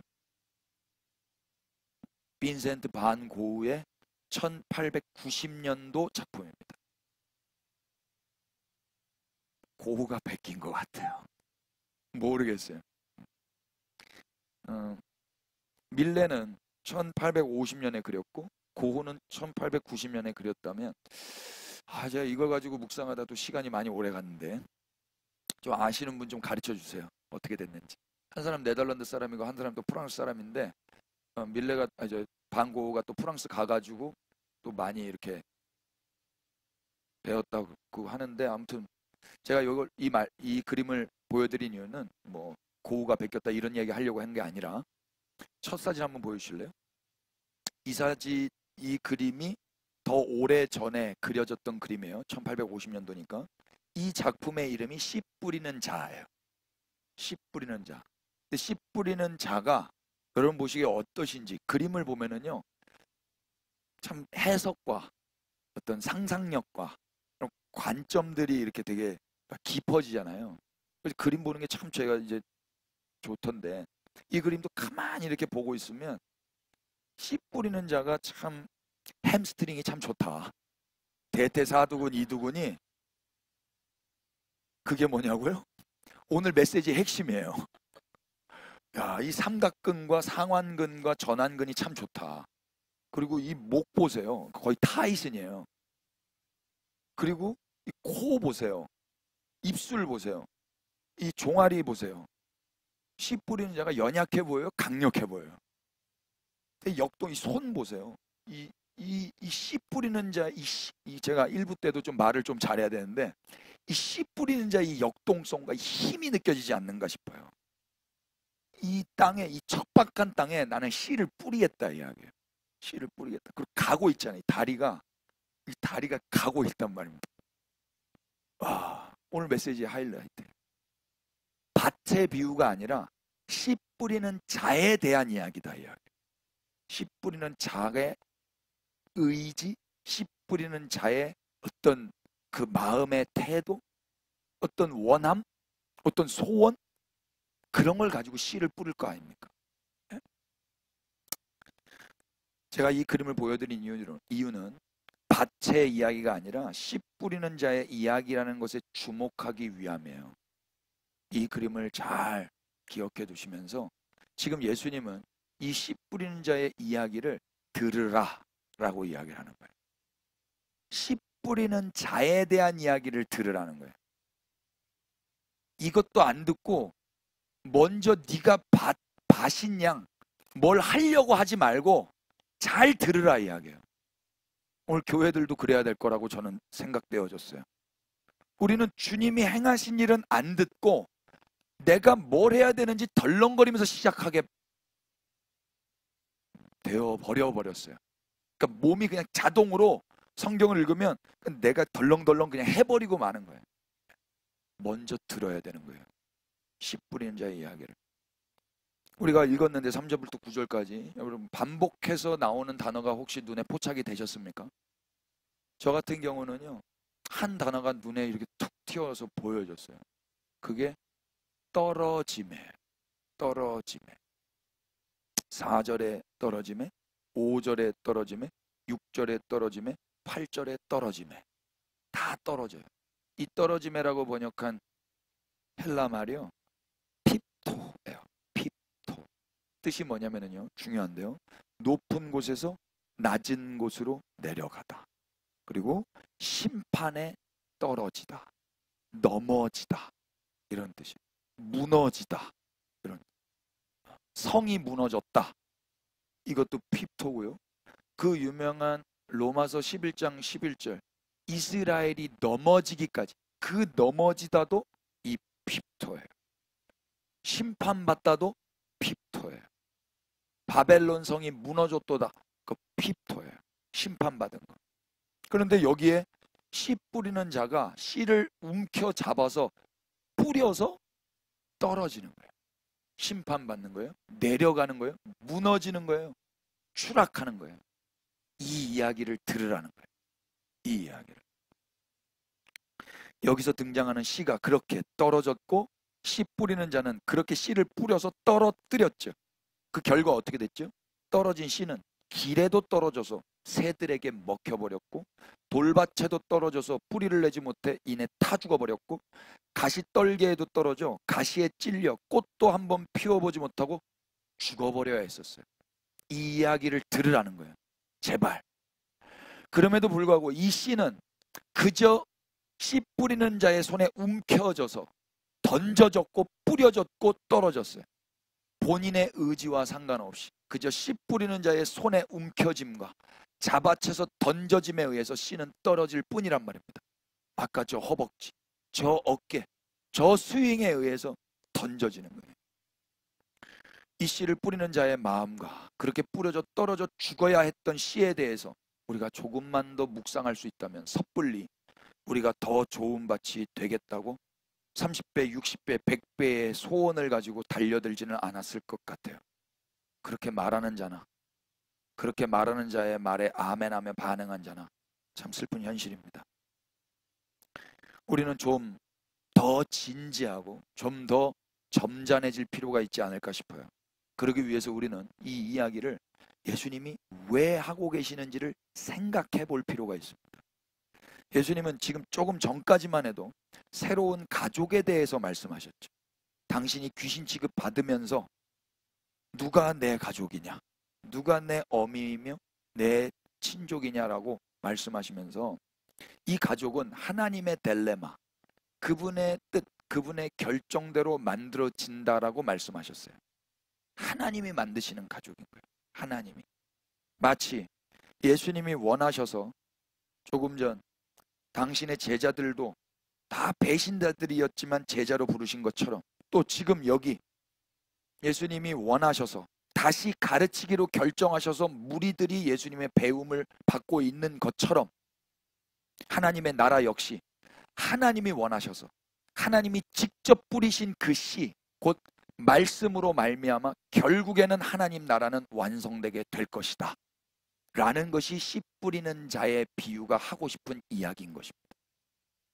빈센트 반 고흐의 1890년도 작품입니다. 고흐가 베낀 것 같아요. 모르겠어요. 밀레는 1850년에 그렸고 고흐는 1890년에 그렸다면 제가 이걸 가지고 묵상하다 또 시간이 많이 오래 갔는데 좀 아시는 분 좀 가르쳐 주세요. 어떻게 됐는지. 한 사람 네덜란드 사람이고 한 사람 또 프랑스 사람인데 밀레가 반 고흐가 또 프랑스 가가지고 또 많이 이렇게 배웠다고 하는데 아무튼 제가 이 그림을 보여드린 이유는 뭐 고흐가 베꼈다 이런 얘기 하려고 한 게 아니라 첫 사진 한번 보여주실래요? 이 그림이 더 오래 전에 그려졌던 그림이에요. 1850년도니까. 이 작품의 이름이 씨 뿌리는 자예요. 씨 뿌리는 자. 근데 씨 뿌리는 자가 여러분 보시기에 어떠신지 그림을 보면은요, 참 해석과 어떤 상상력과 그런 관점들이 이렇게 되게 깊어지잖아요. 그래서 그림 보는 게 참 제가 이제 좋던데, 이 그림도 가만히 이렇게 보고 있으면 씨 뿌리는 자가 참 햄스트링이 참 좋다. 대퇴사두근 이두근이 그게 뭐냐고요? 오늘 메시지의 핵심이에요. 야, 이 삼각근과 상완근과 전완근이 참 좋다. 그리고 이 목 보세요. 거의 타이슨이에요. 그리고 이 코 보세요. 입술 보세요. 이 종아리 보세요. 씨 뿌리는 자가 연약해 보여요? 강력해 보여요? 역동 이 손 보세요. 이 씨 뿌리는 자, 제가 일부 때도 좀 말을 좀 잘해야 되는데, 이 씨 뿌리는 자 이 역동성과 힘이 느껴지지 않는가 싶어요. 이 땅에, 이 척박한 땅에 나는 씨를 뿌리겠다 이야기예요. 씨를 뿌리겠다. 그리고 가고 있잖아요. 이 다리가 가고 있단 말입니다. 와, 오늘 메시지의 하이라이트. 밭의 비유가 아니라 씨 뿌리는 자에 대한 이야기다 이야기. 씨 뿌리는 자의 의지, 씨 뿌리는 자의 어떤 그 마음의 태도, 어떤 원함, 어떤 소원, 그런 걸 가지고 씨를 뿌릴 거 아닙니까? 제가 이 그림을 보여드린 이유는 밭의 이야기가 아니라 씨 뿌리는 자의 이야기라는 것에 주목하기 위함이에요. 이 그림을 잘 기억해 두시면서 지금 예수님은 이 씨 뿌리는 자의 이야기를 들으라 라고 이야기를 하는 거예요. 씨 뿌리는 자에 대한 이야기를 들으라는 거예요. 이것도 안 듣고 먼저 네가 밭인 양 뭘 하려고 하지 말고 잘 들으라 이야기예요. 오늘 교회들도 그래야 될 거라고 저는 생각되어졌어요. 우리는 주님이 행하신 일은 안 듣고 내가 뭘 해야 되는지 덜렁거리면서 시작하게 되어 버렸어요. 그러니까 몸이 그냥 자동으로 성경을 읽으면 내가 덜렁덜렁 그냥 해버리고 마는 거예요. 먼저 들어야 되는 거예요. 씨 뿌리는 자의 이야기를. 우리가 읽었는데 3절부터 9절까지 여러분 반복해서 나오는 단어가 혹시 눈에 포착이 되셨습니까? 저 같은 경우는요, 한 단어가 눈에 이렇게 툭 튀어서 보여졌어요. 그게 떨어짐에 4절에 떨어짐에, 5절에 떨어짐에, 6절에 떨어짐에, 8절에 떨어짐에, 다 떨어져요. 이 떨어짐에라고 번역한 헬라 말이요, 핍토예요. 핍토. 뜻이 뭐냐면요, 중요한데요, 높은 곳에서 낮은 곳으로 내려가다. 그리고 심판에 떨어지다, 넘어지다, 이런 뜻이에요. 무너지다, 이런. 성이 무너졌다, 이것도 핍토고요. 그 유명한 로마서 11장 11절, 이스라엘이 넘어지기까지, 그 넘어지다도 이 핍토예요. 심판받다도 핍토예요. 바벨론 성이 무너졌도다, 그 핍토예요. 심판받은 거. 그런데 여기에 씨 뿌리는 자가 씨를 움켜잡아서 뿌려서 떨어지는 거예요. 심판받는 거예요. 내려가는 거예요. 무너지는 거예요. 추락하는 거예요. 이 이야기를 들으라는 거예요. 이 이야기를. 여기서 등장하는 씨가 그렇게 떨어졌고, 씨 뿌리는 자는 그렇게 씨를 뿌려서 떨어뜨렸죠. 그 결과 어떻게 됐죠? 떨어진 씨는 길에도 떨어져서 새들에게 먹혀버렸고, 돌밭에도 떨어져서 뿌리를 내지 못해 이내 타 죽어버렸고, 가시떨개에도 떨어져 가시에 찔려 꽃도 한번 피워보지 못하고 죽어버려야 했었어요. 이 이야기를 들으라는 거예요. 제발. 그럼에도 불구하고 이 씨는 그저 씨 뿌리는 자의 손에 움켜져서 던져졌고 뿌려졌고 떨어졌어요. 본인의 의지와 상관없이 그저 씨 뿌리는 자의 손에 움켜짐과 잡아채서 던져짐에 의해서 씨는 떨어질 뿐이란 말입니다. 아까 저 허벅지, 저 어깨, 저 스윙에 의해서 던져지는 거예요. 이 씨를 뿌리는 자의 마음과 그렇게 뿌려져 떨어져 죽어야 했던 씨에 대해서 우리가 조금만 더 묵상할 수 있다면 섣불리 우리가 더 좋은 밭이 되겠다고 30배, 60배, 100배의 소원을 가지고 달려들지는 않았을 것 같아요. 그렇게 말하는 자나, 그렇게 말하는 자의 말에 아멘하며 반응한 자나 참 슬픈 현실입니다. 우리는 좀 더 진지하고 좀 더 점잖해질 필요가 있지 않을까 싶어요. 그러기 위해서 우리는 이 이야기를 예수님이 왜 하고 계시는지를 생각해 볼 필요가 있습니다. 예수님은 지금 조금 전까지만 해도 새로운 가족에 대해서 말씀하셨죠. 당신이 귀신 취급 받으면서 누가 내 가족이냐, 누가 내 어미이며 내 친족이냐라고 말씀하시면서 이 가족은 하나님의 딜레마, 그분의 뜻, 그분의 결정대로 만들어진다라고 말씀하셨어요. 하나님이 만드시는 가족인 거예요. 하나님이. 마치 예수님이 원하셔서 조금 전 당신의 제자들도 다 배신자들이었지만 제자로 부르신 것처럼, 또 지금 여기 예수님이 원하셔서 다시 가르치기로 결정하셔서 무리들이 예수님의 배움을 받고 있는 것처럼 하나님의 나라 역시 하나님이 원하셔서 하나님이 직접 뿌리신 그 씨, 곧 말씀으로 말미암아 결국에는 하나님 나라는 완성되게 될 것이다 라는 것이 씨 뿌리는 자의 비유가 하고 싶은 이야기인 것입니다.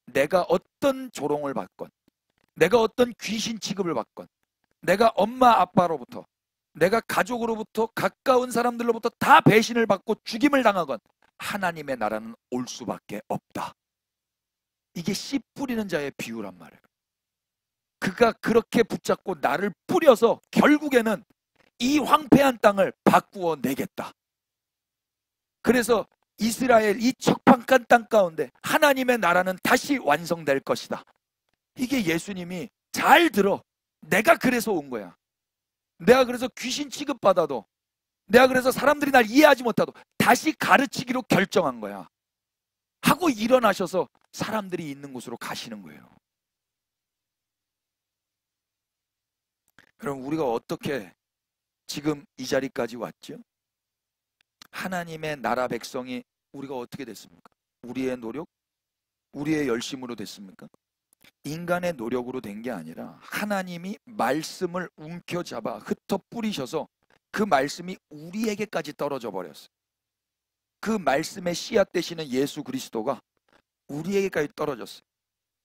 내가 어떤 조롱을 받건, 내가 어떤 귀신 취급을 받건, 내가 엄마 아빠로부터, 내가 가족으로부터, 가까운 사람들로부터 다 배신을 받고 죽임을 당하건 하나님의 나라는 올 수밖에 없다. 이게 씨 뿌리는 자의 비유란 말이에요. 그가 그렇게 붙잡고 나를 뿌려서 결국에는 이 황폐한 땅을 바꾸어 내겠다. 그래서 이스라엘 이 척박한 땅 가운데 하나님의 나라는 다시 완성될 것이다. 이게 예수님이 잘 들어. 내가 그래서 온 거야. 내가 그래서 귀신 취급받아도, 내가 그래서 사람들이 날 이해하지 못하도 다시 가르치기로 결정한 거야 하고 일어나셔서 사람들이 있는 곳으로 가시는 거예요. 그럼 우리가 어떻게 지금 이 자리까지 왔죠? 하나님의 나라 백성이 우리가 어떻게 됐습니까? 우리의 노력? 우리의 열심으로 됐습니까? 인간의 노력으로 된 게 아니라 하나님이 말씀을 움켜잡아 흩어 뿌리셔서 그 말씀이 우리에게까지 떨어져 버렸어요. 그 말씀의 씨앗 되시는 예수 그리스도가 우리에게까지 떨어졌어요.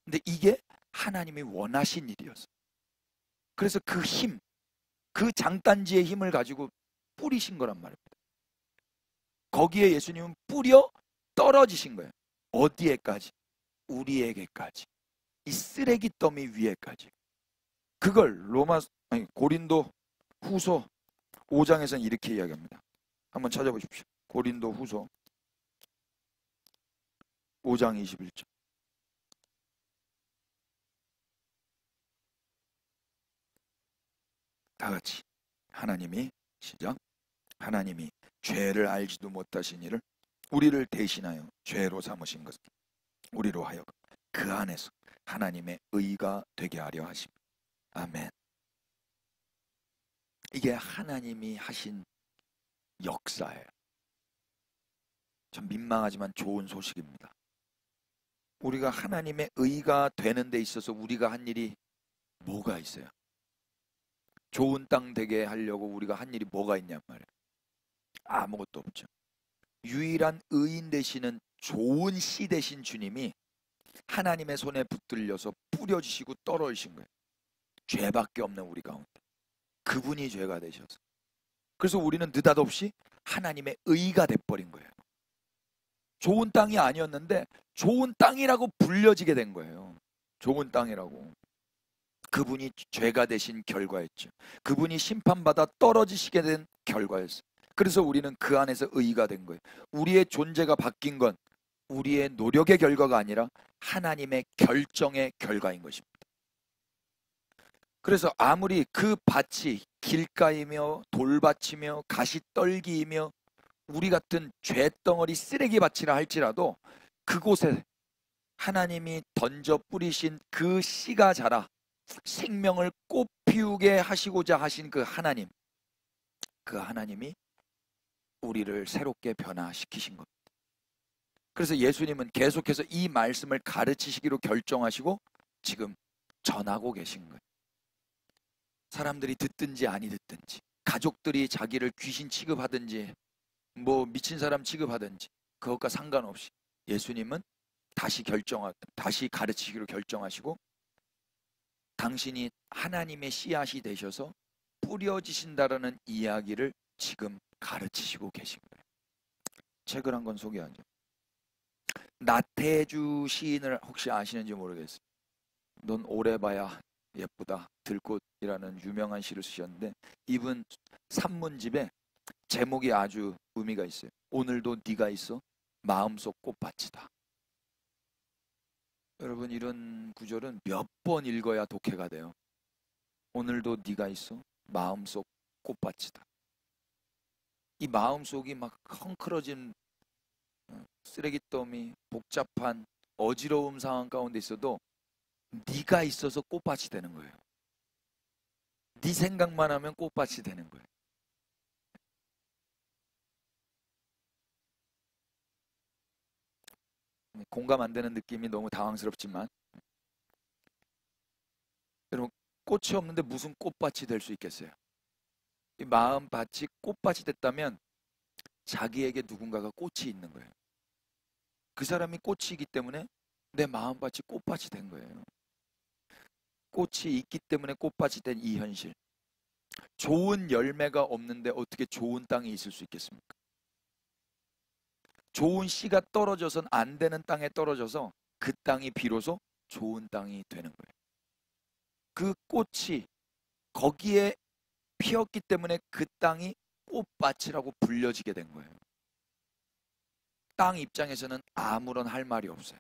근데 이게 하나님이 원하신 일이었어요. 그래서 그 힘, 그 장단지의 힘을 가지고 뿌리신 거란 말입니다. 거기에 예수님은 뿌려 떨어지신 거예요. 어디에까지? 우리에게까지. 이 쓰레기 더미 위에까지. 그걸 고린도 후서 5장에서는 이렇게 이야기합니다. 한번 찾아보십시오. 고린도 후서 5장 21절. 다 같이 하나님이 시작. 하나님이 죄를 알지도 못하신 이를 우리를 대신하여 죄로 삼으신 것은 우리로 하여금 그 안에서 하나님의 의가 되게 하려 하십니다. 아멘. 이게 하나님이 하신 역사예요. 참 민망하지만 좋은 소식입니다. 우리가 하나님의 의가 되는 데 있어서 우리가 한 일이 뭐가 있어요? 좋은 땅 되게 하려고 우리가 한 일이 뭐가 있냔 말이에요. 아무것도 없죠. 유일한 의인 되시는 좋은 씨 되신 주님이 하나님의 손에 붙들려서 뿌려주시고 떨어지신 거예요. 죄밖에 없는 우리 가운데 그분이 죄가 되셔서, 그래서 우리는 느닷없이 하나님의 의가 돼버린 거예요. 좋은 땅이 아니었는데 좋은 땅이라고 불려지게 된 거예요. 좋은 땅이라고. 그분이 죄가 되신 결과였죠. 그분이 심판받아 떨어지시게 된 결과였어요. 그래서 우리는 그 안에서 의가 된 거예요. 우리의 존재가 바뀐 건 우리의 노력의 결과가 아니라 하나님의 결정의 결과인 것입니다. 그래서 아무리 그 밭이 길가이며 돌밭이며 가시떨기이며 우리 같은 죄덩어리 쓰레기밭이라 할지라도 그곳에 하나님이 던져 뿌리신 그 씨가 자라 생명을 꽃피우게 하시고자 하신 그 하나님, 그 하나님이 우리를 새롭게 변화시키신 겁니다. 그래서 예수님은 계속해서 이 말씀을 가르치시기로 결정하시고 지금 전하고 계신 거예요. 사람들이 듣든지 아니 듣든지, 가족들이 자기를 귀신 취급하든지 뭐 미친 사람 취급하든지 그것과 상관없이 예수님은 다시 가르치기로 결정하시고 당신이 하나님의 씨앗이 되셔서 뿌려지신다라는 이야기를 지금 가르치시고 계신 거예요. 책을 한 권 소개하죠. 나태주 시인을 혹시 아시는지 모르겠어요. 넌 오래 봐야 예쁘다, 들꽃이라는 유명한 시를 쓰셨는데 이분 산문집에 제목이 아주 의미가 있어요. 오늘도 네가 있어 마음속 꽃밭이다. 여러분, 이런 구절은 몇 번 읽어야 독해가 돼요. 오늘도 네가 있어 마음속 꽃밭이다. 이 마음속이 막 헝클어진 쓰레기더미, 복잡한 어지러움 상황 가운데 있어도 네가 있어서 꽃밭이 되는 거예요. 네 생각만 하면 꽃밭이 되는 거예요. 공감 안 되는 느낌이 너무 당황스럽지만 여러분, 꽃이 없는데 무슨 꽃밭이 될 수 있겠어요? 이 마음밭이 꽃밭이 됐다면 자기에게 누군가가 꽃이 있는 거예요. 그 사람이 꽃이기 때문에 내 마음밭이 꽃밭이 된 거예요. 꽃이 있기 때문에 꽃밭이 된 이 현실. 좋은 열매가 없는데 어떻게 좋은 땅이 있을 수 있겠습니까? 좋은 씨가 떨어져선 안 되는 땅에 떨어져서 그 땅이 비로소 좋은 땅이 되는 거예요. 그 꽃이 거기에 피었기 때문에 그 땅이 꽃밭이라고 불려지게 된 거예요. 땅 입장에서는 아무런 할 말이 없어요.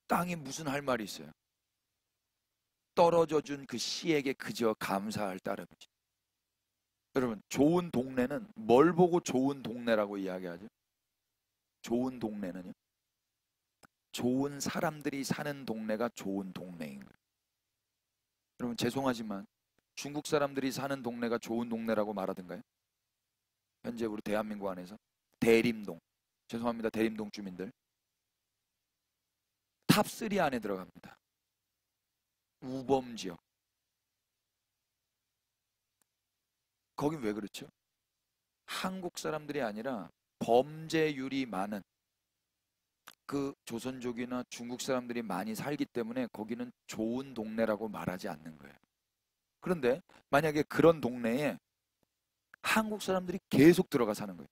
땅이 무슨 할 말이 있어요? 떨어져 준 그 씨에게 그저 감사할 따름이죠. 여러분, 좋은 동네는 뭘 보고 좋은 동네라고 이야기하죠? 좋은 동네는요, 좋은 사람들이 사는 동네가 좋은 동네인 거예요. 여러분, 죄송하지만 중국 사람들이 사는 동네가 좋은 동네라고 말하던가요? 현재 우리 대한민국 안에서 대림동, 죄송합니다, 대림동 주민들 탑3 안에 들어갑니다. 우범지역. 거긴 왜 그렇죠? 한국 사람들이 아니라 범죄율이 많은 그 조선족이나 중국 사람들이 많이 살기 때문에 거기는 좋은 동네라고 말하지 않는 거예요. 그런데 만약에 그런 동네에 한국 사람들이 계속 들어가 사는 거예요.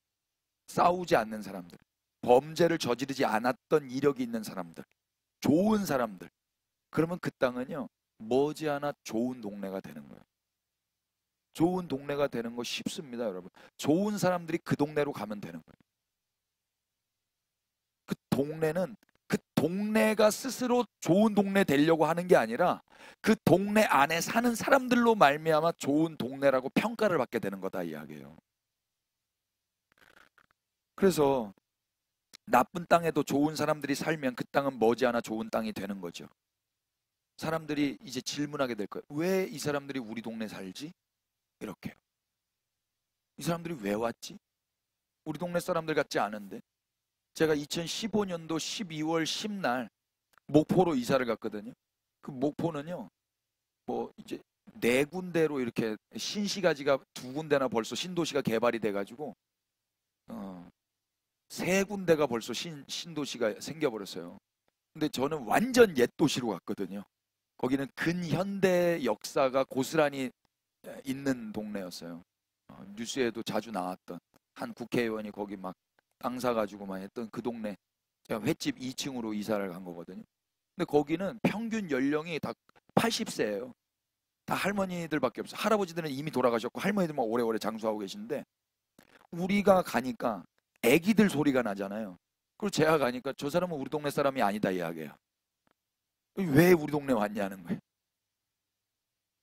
싸우지 않는 사람들, 범죄를 저지르지 않았던 이력이 있는 사람들, 좋은 사람들, 그러면 그 땅은요 머지않아 좋은 동네가 되는 거예요. 좋은 동네가 되는 거 쉽습니다, 여러분. 좋은 사람들이 그 동네로 가면 되는 거예요. 그 동네는 그 동네가 스스로 좋은 동네 되려고 하는 게 아니라 그 동네 안에 사는 사람들로 말미암아 좋은 동네라고 평가를 받게 되는 거다 이야기예요. 그래서 나쁜 땅에도 좋은 사람들이 살면 그 땅은 머지않아 좋은 땅이 되는 거죠. 사람들이 이제 질문하게 될 거예요. 왜 이 사람들이 우리 동네 살지? 이렇게. 이 사람들이 왜 왔지? 우리 동네 사람들 같지 않은데. 제가 2015년도 12월 10날 목포로 이사를 갔거든요. 그 목포는요, 뭐 이제 4군데로 이렇게 신시가지가 2군데나 벌써 신도시가 개발이 돼가지고 3군데가 벌써 신도시가 생겨버렸어요. 근데 저는 완전 옛 도시로 갔거든요. 거기는 근현대 역사가 고스란히 있는 동네였어요. 뉴스에도 자주 나왔던 한 국회의원이 거기 막 땅 사가지고만 했던 그 동네. 제가 횟집 2층으로 이사를 간 거거든요. 근데 거기는 평균 연령이 다 80세예요. 다 할머니들밖에 없어요. 할아버지들은 이미 돌아가셨고 할머니들만 오래오래 장수하고 계신데 우리가 가니까 애기들 소리가 나잖아요. 그리고 제가 가니까 저 사람은 우리 동네 사람이 아니다 이야기예요. 왜 우리 동네 왔냐는 거예요.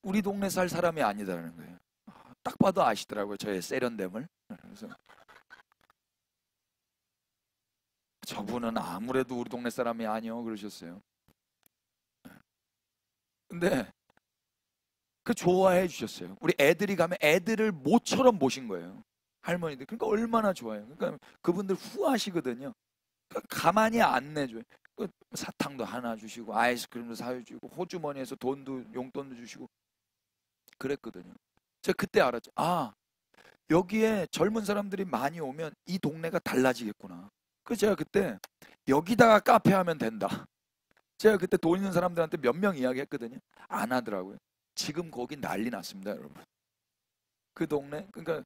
우리 동네 살 사람이 아니다라는 거예요. 딱 봐도 아시더라고요, 저의 세련됨을. 그래서 저분은 아무래도 우리 동네 사람이 아니요 그러셨어요. 근데 그 좋아해 주셨어요. 우리 애들이 가면 애들을 모처럼 모신 거예요. 할머니들. 그러니까 얼마나 좋아요. 그러니까 그분들 후하시거든요. 가만히 안 내줘요. 사탕도 하나 주시고 아이스크림도 사주시고 호주머니에서 용돈도 주시고 그랬거든요. 제가 그때 알았죠. 아, 여기에 젊은 사람들이 많이 오면 이 동네가 달라지겠구나. 그래서 제가 그때 여기다가 카페 하면 된다. 제가 그때 돈 있는 사람들한테 몇 명 이야기했거든요. 안 하더라고요. 지금 거기 난리 났습니다, 여러분. 그 동네, 그러니까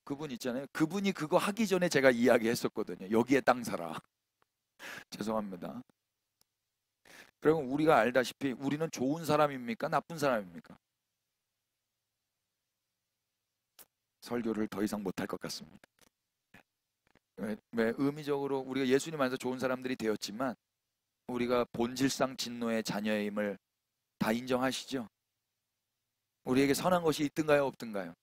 그분 있잖아요. 그분이 그거 하기 전에 제가 이야기했었거든요. 여기에 땅 사라. 죄송합니다. 그러면 우리가 알다시피 우리는 좋은 사람입니까? 나쁜 사람입니까? 설교를 더 이상 못할 것 같습니다. 왜 의미적으로 우리가 예수님 안에서 좋은 사람들이 되었지만 우리가 본질상 진노의 자녀임을 다 인정하시죠? 우리에게 선한 것이 있든가요, 없든가요?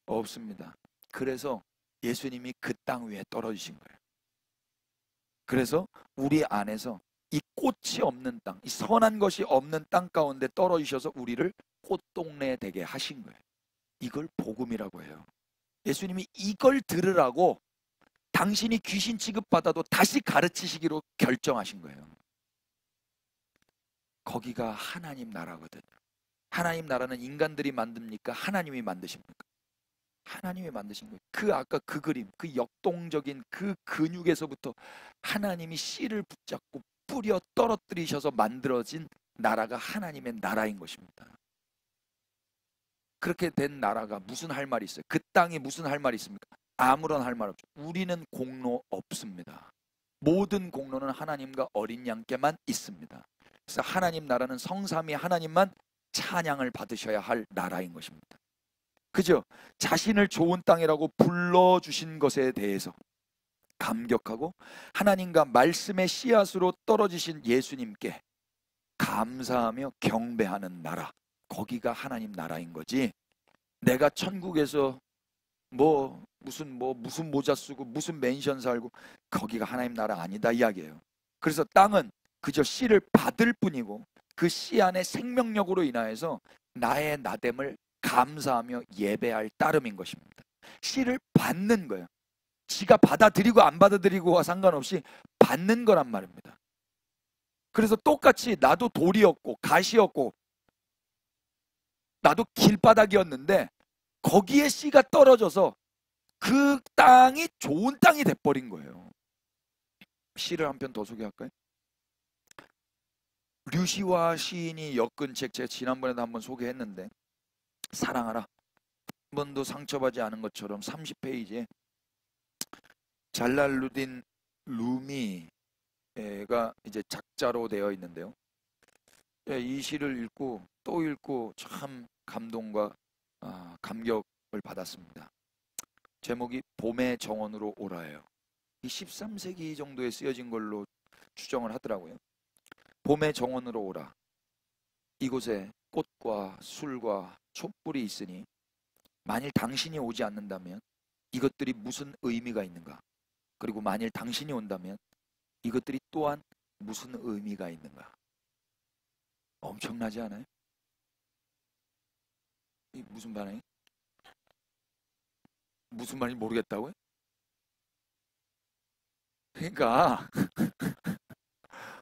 없습니다. 그래서 예수님이 그 땅 위에 떨어지신 거예요. 그래서 우리 안에서 이 꽃이 없는 땅, 이 선한 것이 없는 땅 가운데 떨어지셔서 우리를 꽃동네 되게 하신 거예요. 이걸 복음이라고 해요. 예수님이 이걸 들으라고 당신이 귀신 취급받아도 다시 가르치시기로 결정하신 거예요. 거기가 하나님 나라거든요. 하나님 나라는 인간들이 만듭니까? 하나님이 만드십니까? 하나님이 만드신 거예요. 아까 그 그림, 그 역동적인 그 근육에서부터 하나님이 씨를 붙잡고 뿌려 떨어뜨리셔서 만들어진 나라가 하나님의 나라인 것입니다. 그렇게 된 나라가 무슨 할 말이 있어요? 그 땅이 무슨 할 말이 있습니까? 아무런 할 말 없죠. 우리는 공로 없습니다. 모든 공로는 하나님과 어린 양께만 있습니다. 그래서 하나님 나라는 성삼위 하나님만 찬양을 받으셔야 할 나라인 것입니다. 그죠? 자신을 좋은 땅이라고 불러주신 것에 대해서 감격하고 하나님과 말씀의 씨앗으로 떨어지신 예수님께 감사하며 경배하는 나라, 거기가 하나님 나라인 거지. 내가 천국에서 무슨 모자 쓰고 무슨 맨션 살고 거기가 하나님 나라 아니다 이야기예요. 그래서 땅은 그저 씨를 받을 뿐이고 그 씨 안에 생명력으로 인하여서 나의 나됨을 감사하며 예배할 따름인 것입니다. 씨를 받는 거예요. 지가 받아들이고 안 받아들이고와 상관없이 받는 거란 말입니다. 그래서 똑같이 나도 돌이었고 가시였고 나도 길바닥이었는데 거기에 씨가 떨어져서 그 땅이 좋은 땅이 돼버린 거예요. 시를 한 편 더 소개할까요? 류시화 시인이 엮은 책, 제가 지난번에도 한번 소개했는데 사랑하라. 한 번도 상처받지 않은 것처럼 30페이지에 잘랄루딘 루미가 이제 작자로 되어 있는데요. 이 시를 읽고 또 읽고 참 감동과 감격을 받았습니다. 제목이 봄의 정원으로 오라예요. 이 13세기 정도에 쓰여진 걸로 추정을 하더라고요. 봄의 정원으로 오라. 이곳에 꽃과 술과 촛불이 있으니 만일 당신이 오지 않는다면 이것들이 무슨 의미가 있는가? 그리고 만일 당신이 온다면 이것들이 또한 무슨 의미가 있는가? 엄청나지 않아요? 이 무슨 반응이? 무슨 말인지 모르겠다고요? 그러니까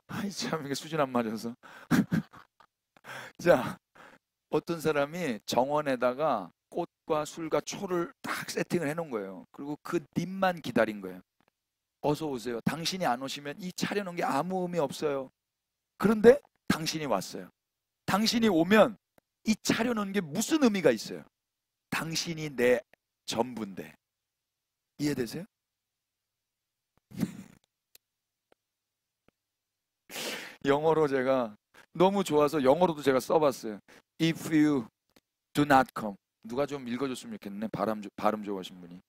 아이 참 이게 수준 안 맞아서 자, 어떤 사람이 정원에다가 꽃과 술과 초를 딱 세팅을 해놓은 거예요. 그리고 그 님만 기다린 거예요. 어서 오세요. 당신이 안 오시면 이 차려놓은 게 아무 의미 없어요. 그런데 당신이 왔어요. 당신이 오면 이 차려놓은 게 무슨 의미가 있어요? 당신이 내 전부인데. 이해되세요? 영어로 제가 너무 좋아서 영어로도 제가 써봤어요. If you do not come. 누가 좀 읽어줬으면 좋겠네. 발음 좋아하신 분이.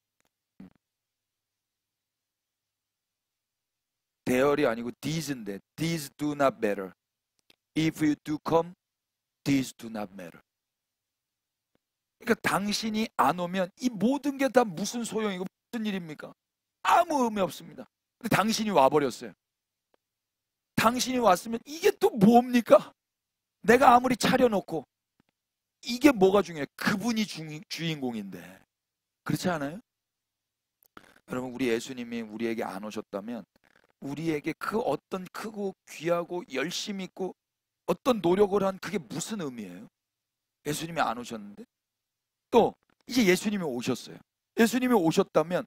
대열이 아니고 these인데 these do not matter. If you do come, these do not matter. 그러니까 당신이 안 오면 이 모든 게 다 무슨 소용이고 무슨 일입니까? 아무 의미 없습니다. 근데 당신이 와버렸어요. 당신이 왔으면 이게 또 뭡니까? 내가 아무리 차려놓고 이게 뭐가 중요해? 그분이 주인공인데. 그렇지 않아요? 여러분, 우리 예수님이 우리에게 안 오셨다면 우리에게 그 어떤 크고 귀하고 열심 있고 어떤 노력을 한 그게 무슨 의미예요? 예수님이 안 오셨는데? 또 이제 예수님이 오셨어요. 예수님이 오셨다면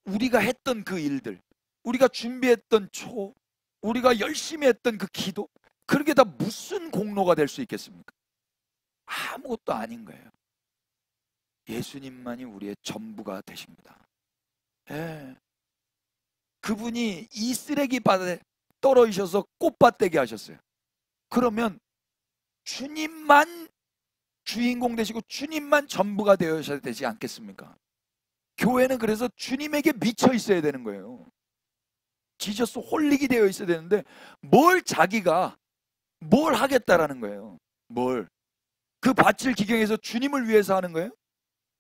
우리가 했던 그 일들, 우리가 준비했던 우리가 열심히 했던 그 기도, 그런 게 다 무슨 공로가 될 수 있겠습니까? 아무것도 아닌 거예요. 예수님만이 우리의 전부가 되십니다. 예. 그분이 이 쓰레기 바다에 떨어지셔서 꽃밭 되게 하셨어요. 그러면 주님만 주인공 되시고 주님만 전부가 되어야 되지 않겠습니까? 교회는 그래서 주님에게 미쳐 있어야 되는 거예요. 지저스 홀릭이 되어 있어야 되는데 자기가 뭘 하겠다라는 거예요. 그 밭을 기경해서 주님을 위해서 하는 거예요?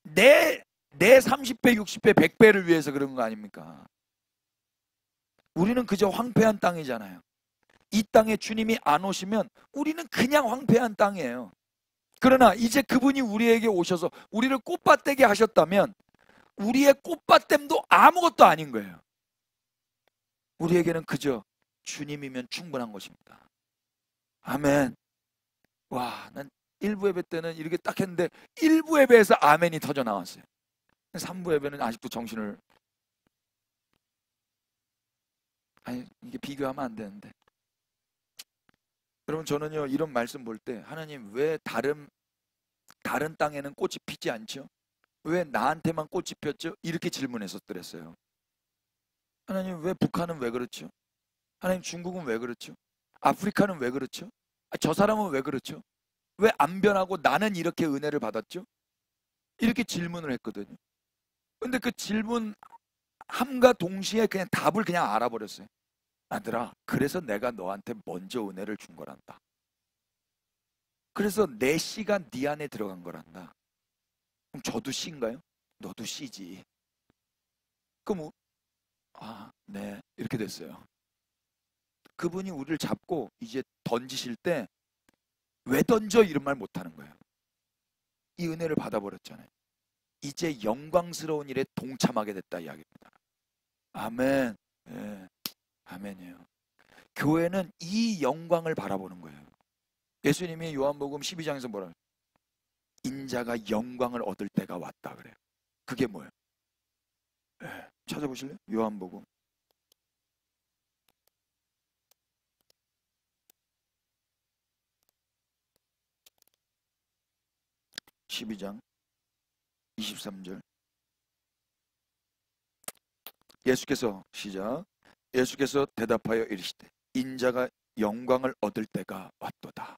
내 30배, 60배, 100배를 위해서 그런 거 아닙니까? 우리는 그저 황폐한 땅이잖아요. 이 땅에 주님이 안 오시면 우리는 그냥 황폐한 땅이에요. 그러나 이제 그분이 우리에게 오셔서 우리를 꽃밭 되게 하셨다면 우리의 꽃밭됨도 아무것도 아닌 거예요. 우리에게는 그저 주님이면 충분한 것입니다. 아멘. 와, 난 1부 예배 때는 이렇게 딱 했는데 1부 예배에서 아멘이 터져 나왔어요. 3부 예배는 아직도 정신을, 이게 비교하면 안 되는데. 여러분, 저는요 이런 말씀 볼 때 하나님 왜 다른 땅에는 꽃이 피지 않죠? 왜 나한테만 꽃이 폈죠? 이렇게 질문했었더랬어요. 하나님 왜 북한은 왜 그렇죠? 하나님 중국은 왜 그렇죠? 아프리카는 왜 그렇죠? 저 사람은 왜 그렇죠? 왜 안 변하고 나는 이렇게 은혜를 받았죠? 이렇게 질문을 했거든요. 근데 그 질문함과 동시에 그냥 답을 그냥 알아버렸어요. 아들아, 그래서 내가 너한테 먼저 은혜를 준 거란다. 그래서 내 씨가 네 안에 들어간 거란다. 그럼 저도 씨인가요? 너도 씨지. 그럼 네, 이렇게 됐어요. 그분이 우리를 잡고 이제 던지실 때 왜 던져? 이런 말 못하는 거예요. 이 은혜를 받아버렸잖아요. 이제 영광스러운 일에 동참하게 됐다 이야기입니다. 아멘. 네, 아멘이에요. 교회는 이 영광을 바라보는 거예요. 예수님이 요한복음 12장에서 뭐라 그래요? 인자가 영광을 얻을 때가 왔다 그래요. 그게 뭐예요? 네, 찾아보실래요? 요한복음 12장 23절. 예수께서 대답하여 이르시되 인자가 영광을 얻을 때가 왔도다.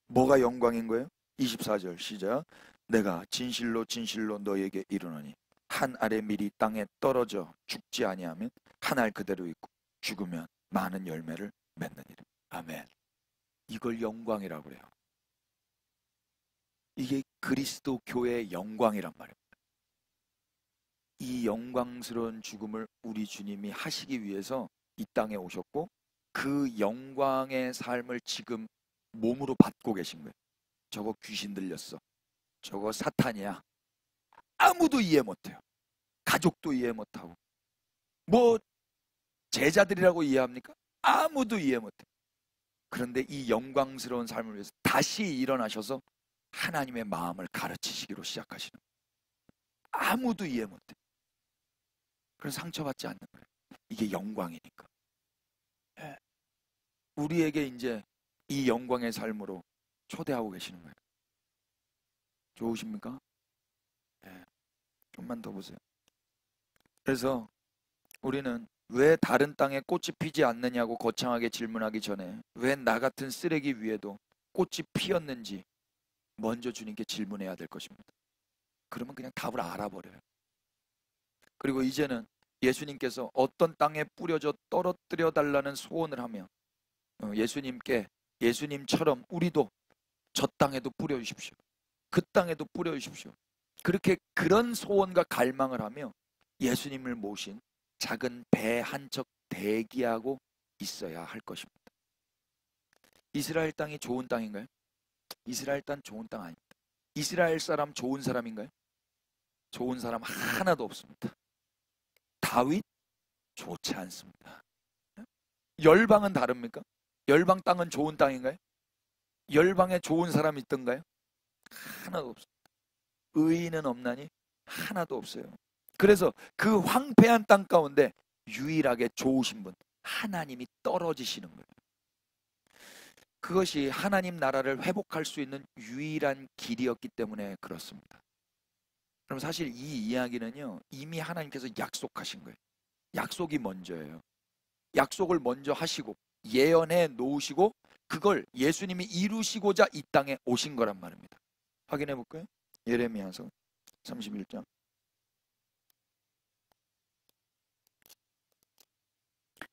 뭐가 영광인 거예요? 24절 시작. 내가 진실로 진실로 너에게 이르노니 한 알의 밀이 땅에 떨어져 죽지 아니하면 한 알 그대로 있고 죽으면 많은 열매를 맺느니라. 아멘. 이걸 영광이라고 그래요. 이게 그리스도 교회의 영광이란 말입니다. 이 영광스러운 죽음을 우리 주님이 하시기 위해서 이 땅에 오셨고 그 영광의 삶을 지금 몸으로 받고 계신 거예요. 저거 귀신 들렸어. 저거 사탄이야. 아무도 이해 못해요. 가족도 이해 못하고. 뭐 제자들이라고 이해합니까? 아무도 이해 못해요. 그런데 이 영광스러운 삶을 위해서 다시 일어나셔서 하나님의 마음을 가르치시기로 시작하시는 거예요. 아무도 이해 못해요. 그래서 상처받지 않는 거예요. 이게 영광이니까. 우리에게 이제 이 영광의 삶으로 초대하고 계시는 거예요. 좋으십니까? 좀만 더 보세요. 그래서 우리는 왜 다른 땅에 꽃이 피지 않느냐고 거창하게 질문하기 전에 왜 나 같은 쓰레기 위에도 꽃이 피었는지 먼저 주님께 질문해야 될 것입니다. 그러면 그냥 답을 알아버려요. 그리고 이제는 예수님께서 어떤 땅에 뿌려져 떨어뜨려 달라는 소원을 하며 예수님처럼 우리도 저 땅에도 뿌려주십시오. 그 땅에도 뿌려주십시오. 그런 소원과 갈망을 하며 예수님을 모신 작은 배 한 척 대기하고 있어야 할 것입니다. 이스라엘 땅이 좋은 땅인가요? 이스라엘 땅 좋은 땅 아닙니다. 이스라엘 사람 좋은 사람인가요? 좋은 사람 하나도 없습니다. 다윗 좋지 않습니다. 열방은 다릅니까? 열방 땅은 좋은 땅인가요? 열방에 좋은 사람이 있던가요? 하나도 없어요. 의인은 없나니 하나도 없어요. 그래서 그 황폐한 땅 가운데 유일하게 좋으신 분, 하나님이 떨어지시는 거예요. 그것이 하나님 나라를 회복할 수 있는 유일한 길이었기 때문에 그렇습니다. 그럼 사실 이 이야기는요, 이미 하나님께서 약속하신 거예요. 약속이 먼저예요. 약속을 먼저 하시고 예언해 놓으시고 그걸 예수님이 이루시고자 이 땅에 오신 거란 말입니다. 확인해 볼까요? 예레미야서 31장.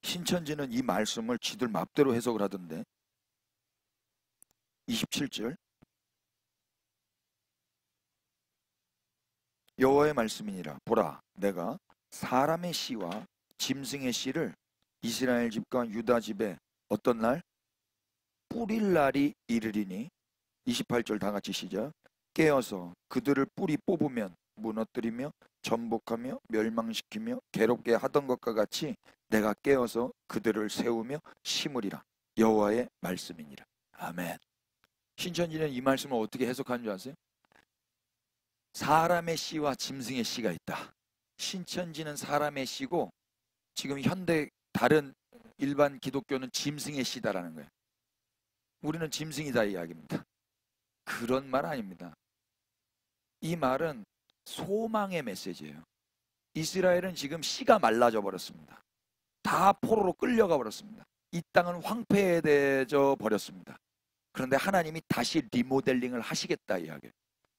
신천지는 이 말씀을 지들 맘대로 해석을 하던데 27절 여호와의 말씀이니라. 보라, 내가 사람의 씨와 짐승의 씨를 이스라엘 집과 유다 집에 어떤 날? 뿌릴 날이 이르리니. 28절 다 같이 시작. 깨어서 그들을 뿌리 뽑으면 무너뜨리며 전복하며 멸망시키며 괴롭게 하던 것과 같이 내가 깨어서 그들을 세우며 심으리라. 여호와의 말씀이니라. 아멘. 신천지는 이 말씀을 어떻게 해석하는 줄 아세요? 사람의 씨와 짐승의 씨가 있다. 신천지는 사람의 씨고 지금 현대 다른 일반 기독교는 짐승의 씨다라는 거예요. 우리는 짐승이다 이야기입니다. 그런 말 아닙니다. 이 말은 소망의 메시지예요. 이스라엘은 지금 씨가 말라져 버렸습니다. 다 포로로 끌려가 버렸습니다. 이 땅은 황폐해져 버렸습니다. 그런데 하나님이 다시 리모델링을 하시겠다 이야기예요.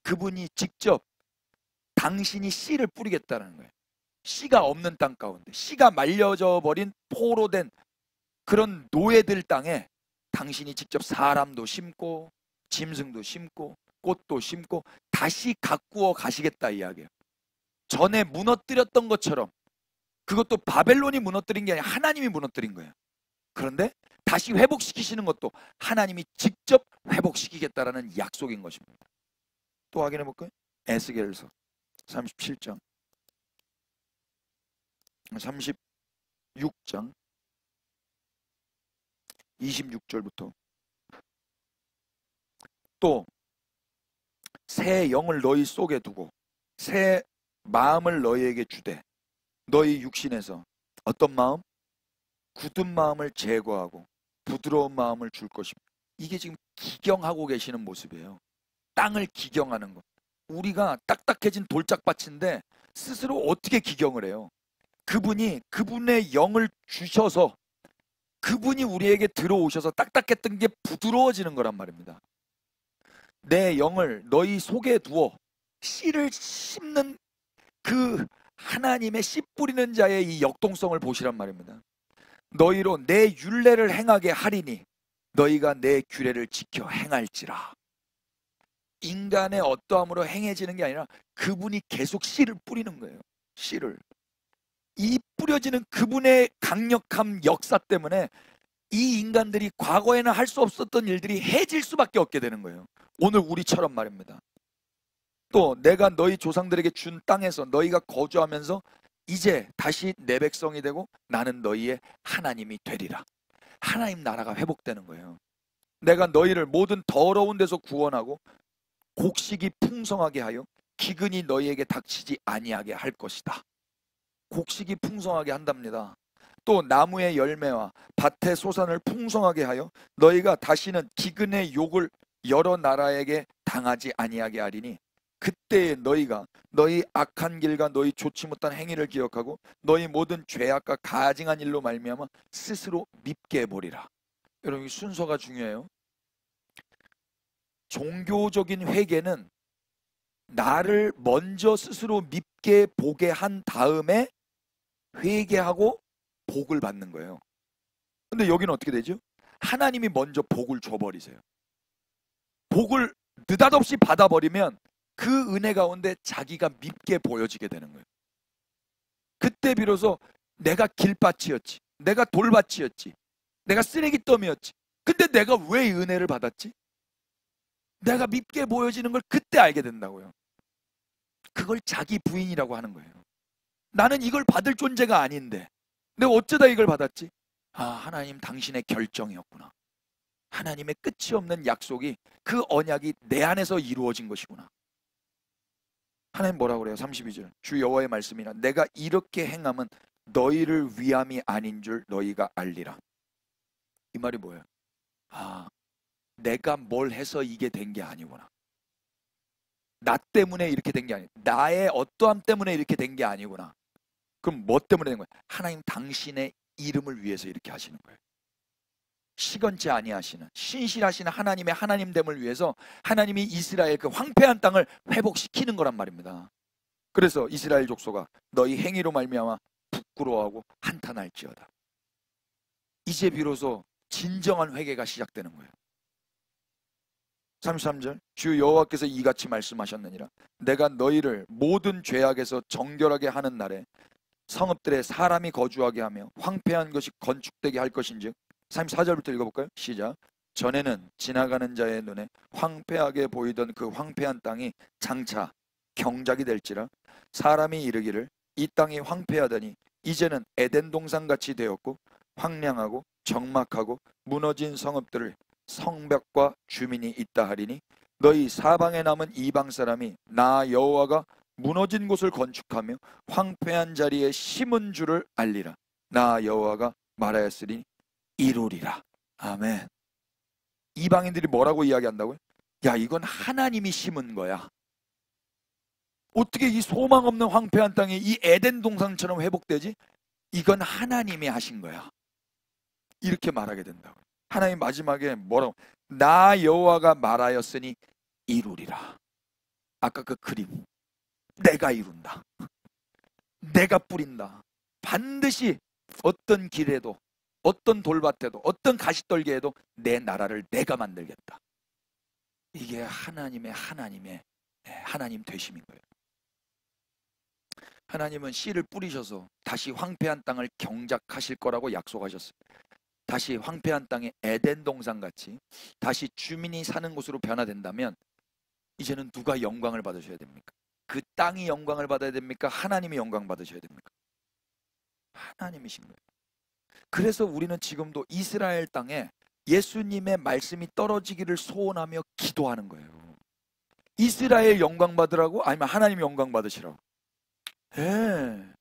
그분이 직접 당신이 씨를 뿌리겠다는 거예요. 씨가 없는 땅 가운데, 씨가 말려져 버린 포로된 그런 노예들 땅에 당신이 직접 사람도 심고 짐승도 심고 꽃도 심고 다시 가꾸어 가시겠다 이야기예요. 전에 무너뜨렸던 것처럼, 그것도 바벨론이 무너뜨린 게 아니라 하나님이 무너뜨린 거예요. 그런데 다시 회복시키시는 것도 하나님이 직접 회복시키겠다라는 약속인 것입니다. 또 확인해 볼까요? 에스겔서 37장 36장 26절부터 또 새 영을 너희 속에 두고 새 마음을 너희에게 주되 너희 육신에서 어떤 마음? 굳은 마음을 제거하고 부드러운 마음을 줄 것입니다. 이게 지금 기경하고 계시는 모습이에요. 땅을 기경하는 것. 우리가 딱딱해진 돌짝밭인데 스스로 어떻게 기경을 해요? 그분이 그분의 영을 주셔서 그분이 우리에게 들어오셔서 딱딱했던 게 부드러워지는 거란 말입니다. 내 영을 너희 속에 두어 씨를 심는 그 하나님의 씨 뿌리는 자의 이 역동성을 보시란 말입니다. 너희로 내 율례를 행하게 하리니 너희가 내 규례를 지켜 행할지라. 인간의 어떠함으로 행해지는 게 아니라 그분이 계속 씨를 뿌리는 거예요. 씨를. 이 뿌려지는 그분의 강력한 역사 때문에 이 인간들이 과거에는 할 수 없었던 일들이 해질 수밖에 없게 되는 거예요. 오늘 우리처럼 말입니다. 또 내가 너희 조상들에게 준 땅에서 너희가 거주하면서 이제 다시 내 백성이 되고 나는 너희의 하나님이 되리라. 하나님 나라가 회복되는 거예요. 내가 너희를 모든 더러운 데서 구원하고 곡식이 풍성하게 하여 기근이 너희에게 닥치지 아니하게 할 것이다. 곡식이 풍성하게 한답니다. 또 나무의 열매와 밭의 소산을 풍성하게 하여 너희가 다시는 기근의 욕을 여러 나라에게 당하지 아니하게 하리니 그때에 너희가 너희 악한 길과 너희 좋지 못한 행위를 기억하고 너희 모든 죄악과 가증한 일로 말미암아 스스로 밉게 보리라. 여러분, 이 순서가 중요해요. 종교적인 회개는 나를 먼저 스스로 밉게 보게 한 다음에 회개하고 복을 받는 거예요. 근데 여기는 어떻게 되죠? 하나님이 먼저 복을 줘버리세요. 복을 느닷없이 받아버리면 그 은혜 가운데 자기가 밉게 보여지게 되는 거예요. 그때 비로소 내가 길밭이었지, 내가 돌밭이었지, 내가 쓰레기더미였지. 근데 내가 왜 이 은혜를 받았지? 내가 밉게 보여지는 걸 그때 알게 된다고요. 그걸 자기 부인이라고 하는 거예요. 나는 이걸 받을 존재가 아닌데 내가 어쩌다 이걸 받았지? 아, 하나님 당신의 결정이었구나. 하나님의 끝이 없는 약속이, 그 언약이 내 안에서 이루어진 것이구나. 하나님 뭐라고 그래요? 32절 주 여호와의 말씀이나 내가 이렇게 행함은 너희를 위함이 아닌 줄 너희가 알리라. 이 말이 뭐예요? 아, 내가 뭘 해서 이게 된 게 아니구나. 나 때문에 이렇게 된 게 아니야. 나의 어떠함 때문에 이렇게 된 게 아니구나. 그럼 뭐 때문에 된 거야? 하나님 당신의 이름을 위해서 이렇게 하시는 거예요. 시건치 아니하시는 신실하시는 하나님의 하나님됨을 위해서 하나님이 이스라엘 그 황폐한 땅을 회복시키는 거란 말입니다. 그래서 이스라엘 족속아 너희 행위로 말미암아 부끄러워하고 한탄할지어다. 이제 비로소 진정한 회개가 시작되는 거예요. 33절 주 여호와께서 이같이 말씀하셨느니라. 내가 너희를 모든 죄악에서 정결하게 하는 날에 성읍들에 사람이 거주하게 하며 황폐한 것이 건축되게 할 것인즉. 34절부터 읽어볼까요? 시작. 전에는 지나가는 자의 눈에 황폐하게 보이던 그 황폐한 땅이 장차 경작이 될지라. 사람이 이르기를 이 땅이 황폐하다니 이제는 에덴 동산같이 되었고 황량하고 적막하고 무너진 성읍들을 성벽과 주민이 있다 하리니 너희 사방에 남은 이방 사람이 나 여호와가 무너진 곳을 건축하며 황폐한 자리에 심은 줄을 알리라. 나 여호와가 말하였으니 이루리라. 아멘. 이방인들이 뭐라고 이야기한다고요? 야, 이건 하나님이 심은 거야. 어떻게 이 소망 없는 황폐한 땅이 이 에덴 동산처럼 회복되지? 이건 하나님이 하신 거야. 이렇게 말하게 된다고. 하나님 마지막에 뭐라고? 나 여호와가 말하였으니 이루리라. 아까 그 그림, 내가 이룬다. 내가 뿌린다. 반드시 어떤 길에도 어떤 돌밭에도 어떤 가시떨기에도 내 나라를 내가 만들겠다. 이게 하나님의 하나님 되심인 거예요. 하나님은 씨를 뿌리셔서 다시 황폐한 땅을 경작하실 거라고 약속하셨어요. 다시 황폐한 땅에 에덴 동산같이 다시 주민이 사는 곳으로 변화된다면 이제는 누가 영광을 받으셔야 됩니까? 그 땅이 영광을 받아야 됩니까? 하나님이 영광 받으셔야 됩니까? 하나님이신 거예요. 그래서 우리는 지금도 이스라엘 땅에 예수님의 말씀이 떨어지기를 소원하며 기도하는 거예요. 이스라엘 영광 받으라고? 아니면 하나님 영광 받으시라고? 예.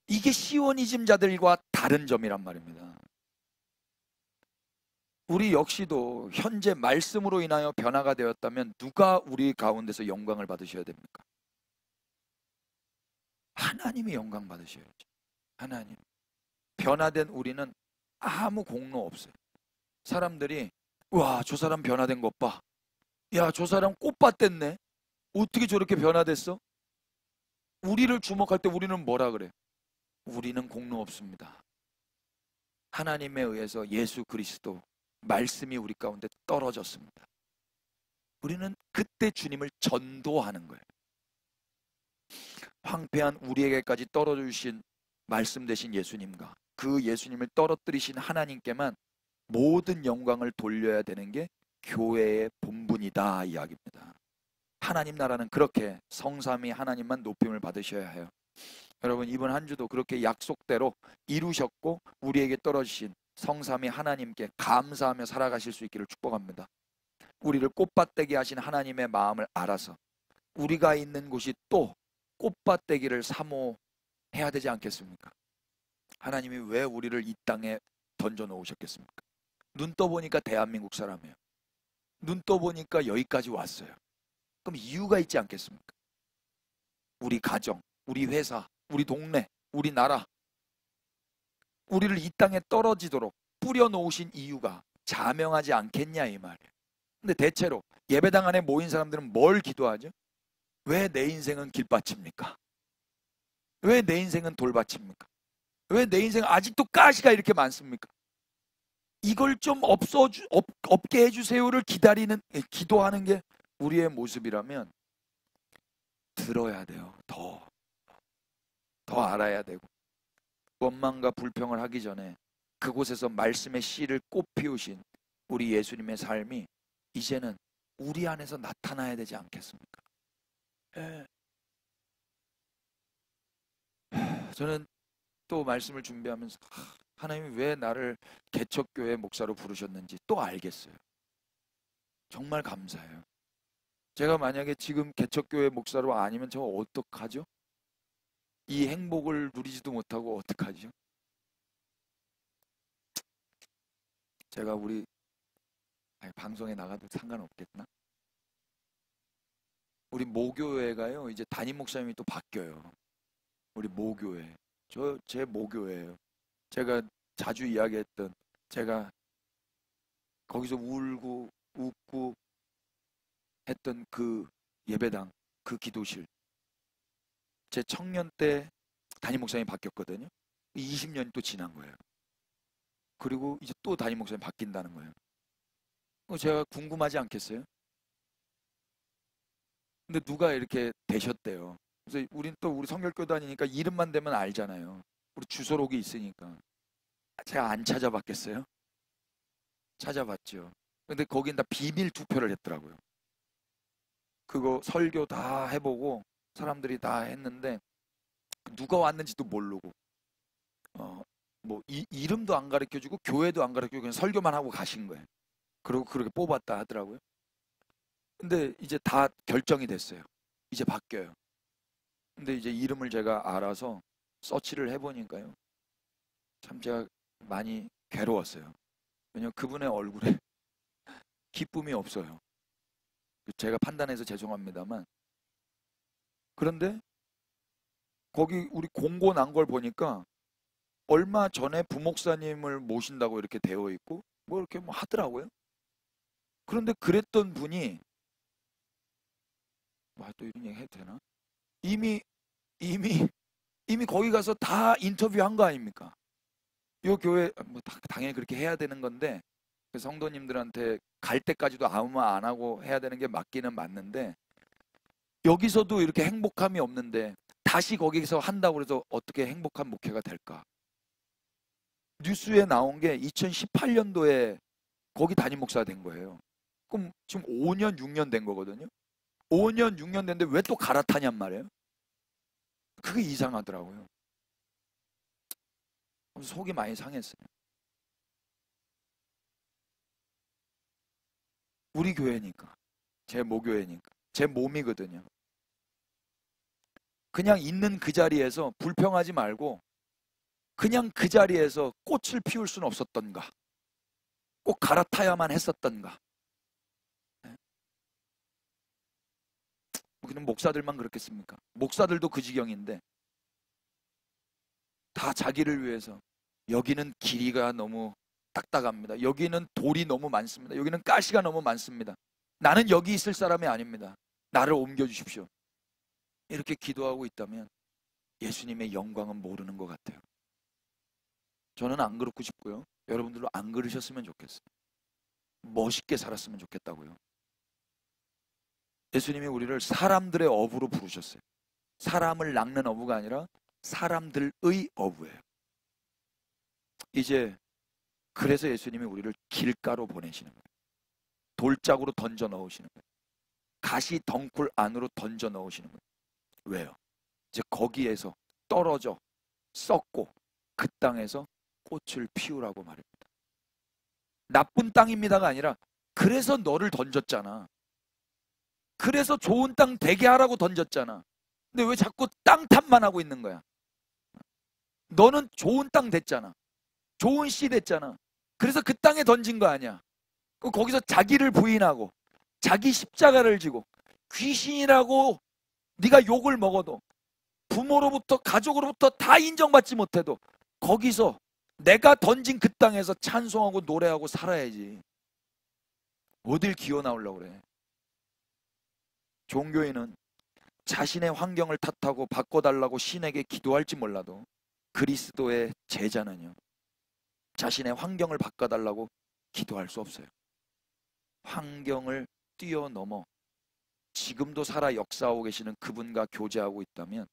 이게 시오니즘자들과 다른 점이란 말입니다. 우리 역시도 현재 말씀으로 인하여 변화가 되었다면 누가 우리 가운데서 영광을 받으셔야 됩니까? 하나님이 영광 받으셔야죠. 하나님. 변화된 우리는 아무 공로 없어요. 사람들이 와, 저 사람 변화된 것 봐. 야, 저 사람 꽃밭 됐네. 어떻게 저렇게 변화됐어? 우리를 주목할 때 우리는 뭐라 그래? 우리는 공로 없습니다. 하나님에 의해서 예수 그리스도 말씀이 우리 가운데 떨어졌습니다. 우리는 그때 주님을 전도하는 거예요. 황폐한 우리에게까지 떨어주신 말씀 되신 예수님과 그 예수님을 떨어뜨리신 하나님께만 모든 영광을 돌려야 되는 게 교회의 본분이다 이야기입니다. 하나님 나라는 그렇게 성삼위 하나님만 높임을 받으셔야 해요. 여러분 이번 한 주도 그렇게 약속대로 이루셨고 우리에게 떨어지신 성삼위 하나님께 감사하며 살아가실 수 있기를 축복합니다. 우리를 꽃밭되게 하신 하나님의 마음을 알아서 우리가 있는 곳이 또 꽃밭되기를 사모해야 되지 않겠습니까? 하나님이 왜 우리를 이 땅에 던져 놓으셨겠습니까? 눈 떠보니까 대한민국 사람이에요. 눈 떠보니까 여기까지 왔어요. 그럼 이유가 있지 않겠습니까? 우리 가정, 우리 회사, 우리 동네, 우리 나라, 우리를 이 땅에 떨어지도록 뿌려놓으신 이유가 자명하지 않겠냐 이 말이에요. 근데 대체로 예배당 안에 모인 사람들은 뭘 기도하죠? 왜 내 인생은 길밭입니까? 왜 내 인생은 돌밭입니까? 왜 내 인생 아직도 가시가 이렇게 많습니까? 이걸 좀 없게 해주세요를 기도하는 게 우리의 모습이라면 들어야 돼요. 더 알아야 되고 원망과 불평을 하기 전에 그곳에서 말씀의 씨를 꽃 피우신 우리 예수님의 삶이 이제는 우리 안에서 나타나야 되지 않겠습니까? 저는 또 말씀을 준비하면서 하나님이 왜 나를 개척교회 목사로 부르셨는지 또 알겠어요. 정말 감사해요. 제가 만약에 지금 개척교회 목사로 아니면 저 어떡하죠? 이 행복을 누리지도 못하고 어떡하죠? 제가 방송에 나가도 상관없겠나? 우리 모교회가요, 이제 담임 목사님이 또 바뀌어요. 우리 모교회. 제 모교회예요. 제가 자주 이야기했던, 제가 거기서 울고 웃고 했던 그 예배당, 그 기도실. 제 청년 때 담임 목사님이 바뀌었거든요. 20년이 또 지난 거예요. 그리고 이제 또 담임 목사님이 바뀐다는 거예요. 제가 궁금하지 않겠어요? 근데 누가 이렇게 되셨대요. 그래서 우리 성결교 다니니까 이름만 되면 알잖아요. 우리 주소록이 있으니까. 제가 안 찾아봤겠어요? 찾아봤죠. 근데 거긴 다 비밀 투표를 했더라고요. 그거 설교 다 해보고 사람들이 다 했는데 누가 왔는지도 모르고 이름도 안 가르쳐주고 교회도 안 가르쳐주고 그냥 설교만 하고 가신 거예요. 그리고 그렇게 뽑았다 하더라고요. 근데 이제 다 결정이 됐어요. 이제 바뀌어요. 근데 이제 이름을 제가 알아서 서치를 해보니까요. 참 제가 많이 괴로웠어요. 왜냐면 그분의 얼굴에 기쁨이 없어요. 제가 판단해서 죄송합니다만. 그런데 거기 우리 공고 난 걸 보니까 얼마 전에 부목사님을 모신다고 이렇게 되어 있고 뭐 이렇게 뭐 하더라고요. 그런데 그랬던 분이 또 이런 얘기 해도 되나? 이미 거기 가서 다 인터뷰한 거 아닙니까? 이 교회 뭐 당연히 그렇게 해야 되는 건데 성도님들한테 갈 때까지도 아무 말 안 하고 해야 되는 게 맞기는 맞는데 여기서도 이렇게 행복함이 없는데 다시 거기서 한다고 해서 어떻게 행복한 목회가 될까? 뉴스에 나온 게 2018년도에 거기 담임 목사가 된 거예요. 그럼 지금 5년, 6년 된 거거든요. 5년, 6년 됐는데 왜 또 갈아타냔 말이에요. 그게 이상하더라고요. 속이 많이 상했어요. 우리 교회니까, 제 모교회니까, 제 몸이거든요. 그냥 있는 그 자리에서 불평하지 말고 그냥 그 자리에서 꽃을 피울 수는 없었던가? 꼭 갈아타야만 했었던가? 그냥 목사들만 그렇겠습니까? 목사들도 그 지경인데 다 자기를 위해서 여기는 길이가 너무 딱딱합니다. 여기는 돌이 너무 많습니다. 여기는 가시가 너무 많습니다. 나는 여기 있을 사람이 아닙니다. 나를 옮겨주십시오. 이렇게 기도하고 있다면 예수님의 영광은 모르는 것 같아요. 저는 안 그렇고 싶고요. 여러분들도 안 그러셨으면 좋겠어요. 멋있게 살았으면 좋겠다고요. 예수님이 우리를 사람들의 어부로 부르셨어요. 사람을 낚는 어부가 아니라 사람들의 어부예요. 이제 그래서 예수님이 우리를 길가로 보내시는 거예요. 돌짝으로 던져 넣으시는 거예요. 가시 덩굴 안으로 던져 넣으시는 거예요. 왜요? 이제 거기에서 떨어져 썩고 그 땅에서 꽃을 피우라고 말입니다. 나쁜 땅입니다가 아니라 그래서 너를 던졌잖아. 그래서 좋은 땅 되게 하라고 던졌잖아. 근데 왜 자꾸 땅 탓만 하고 있는 거야? 너는 좋은 땅 됐잖아. 좋은 씨 됐잖아. 그래서 그 땅에 던진 거 아니야. 거기서 자기를 부인하고 자기 십자가를 지고 귀신이라고 네가 욕을 먹어도 부모로부터 가족으로부터 다 인정받지 못해도 거기서 내가 던진 그 땅에서 찬송하고 노래하고 살아야지. 어딜 기어 나오려고 그래. 종교인은 자신의 환경을 탓하고 바꿔달라고 신에게 기도할지 몰라도 그리스도의 제자는요, 자신의 환경을 바꿔달라고 기도할 수 없어요. 환경을 뛰어넘어 지금도 살아 역사하고 계시는 그분과 교제하고 있다면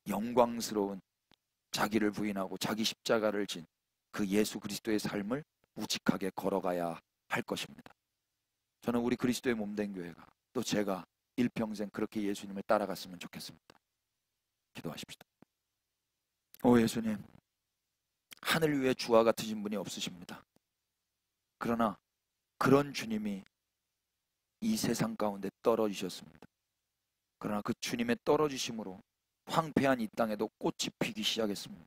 영광스러운 자기를 부인하고 자기 십자가를 진 그 예수 그리스도의 삶을 우직하게 걸어가야 할 것입니다. 저는 우리 그리스도의 몸된 교회가 또 제가 일평생 그렇게 예수님을 따라갔으면 좋겠습니다. 기도하십시다. 오 예수님, 하늘 위에 주와 같으신 분이 없으십니다. 그러나 그런 주님이 이 세상 가운데 떨어지셨습니다. 그러나 그 주님의 떨어지심으로 황폐한 이 땅에도 꽃이 피기 시작했습니다.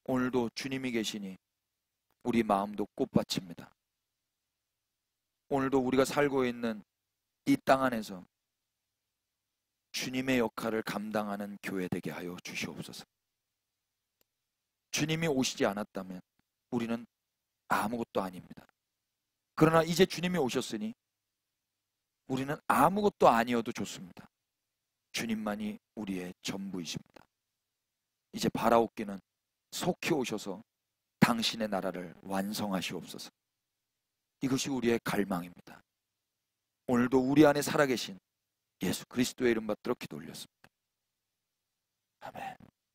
오늘도 주님이 계시니 우리 마음도 꽃밭입니다. 오늘도 우리가 살고 있는 이 땅 안에서 주님의 역할을 감당하는 교회 되게 하여 주시옵소서. 주님이 오시지 않았다면 우리는 아무것도 아닙니다. 그러나 이제 주님이 오셨으니 우리는 아무것도 아니어도 좋습니다. 주님만이 우리의 전부이십니다. 이제 바라옵기는 속히 오셔서 당신의 나라를 완성하시옵소서. 이것이 우리의 갈망입니다. 오늘도 우리 안에 살아계신 예수 그리스도의 이름 받들어 기도 올렸습니다. 아멘.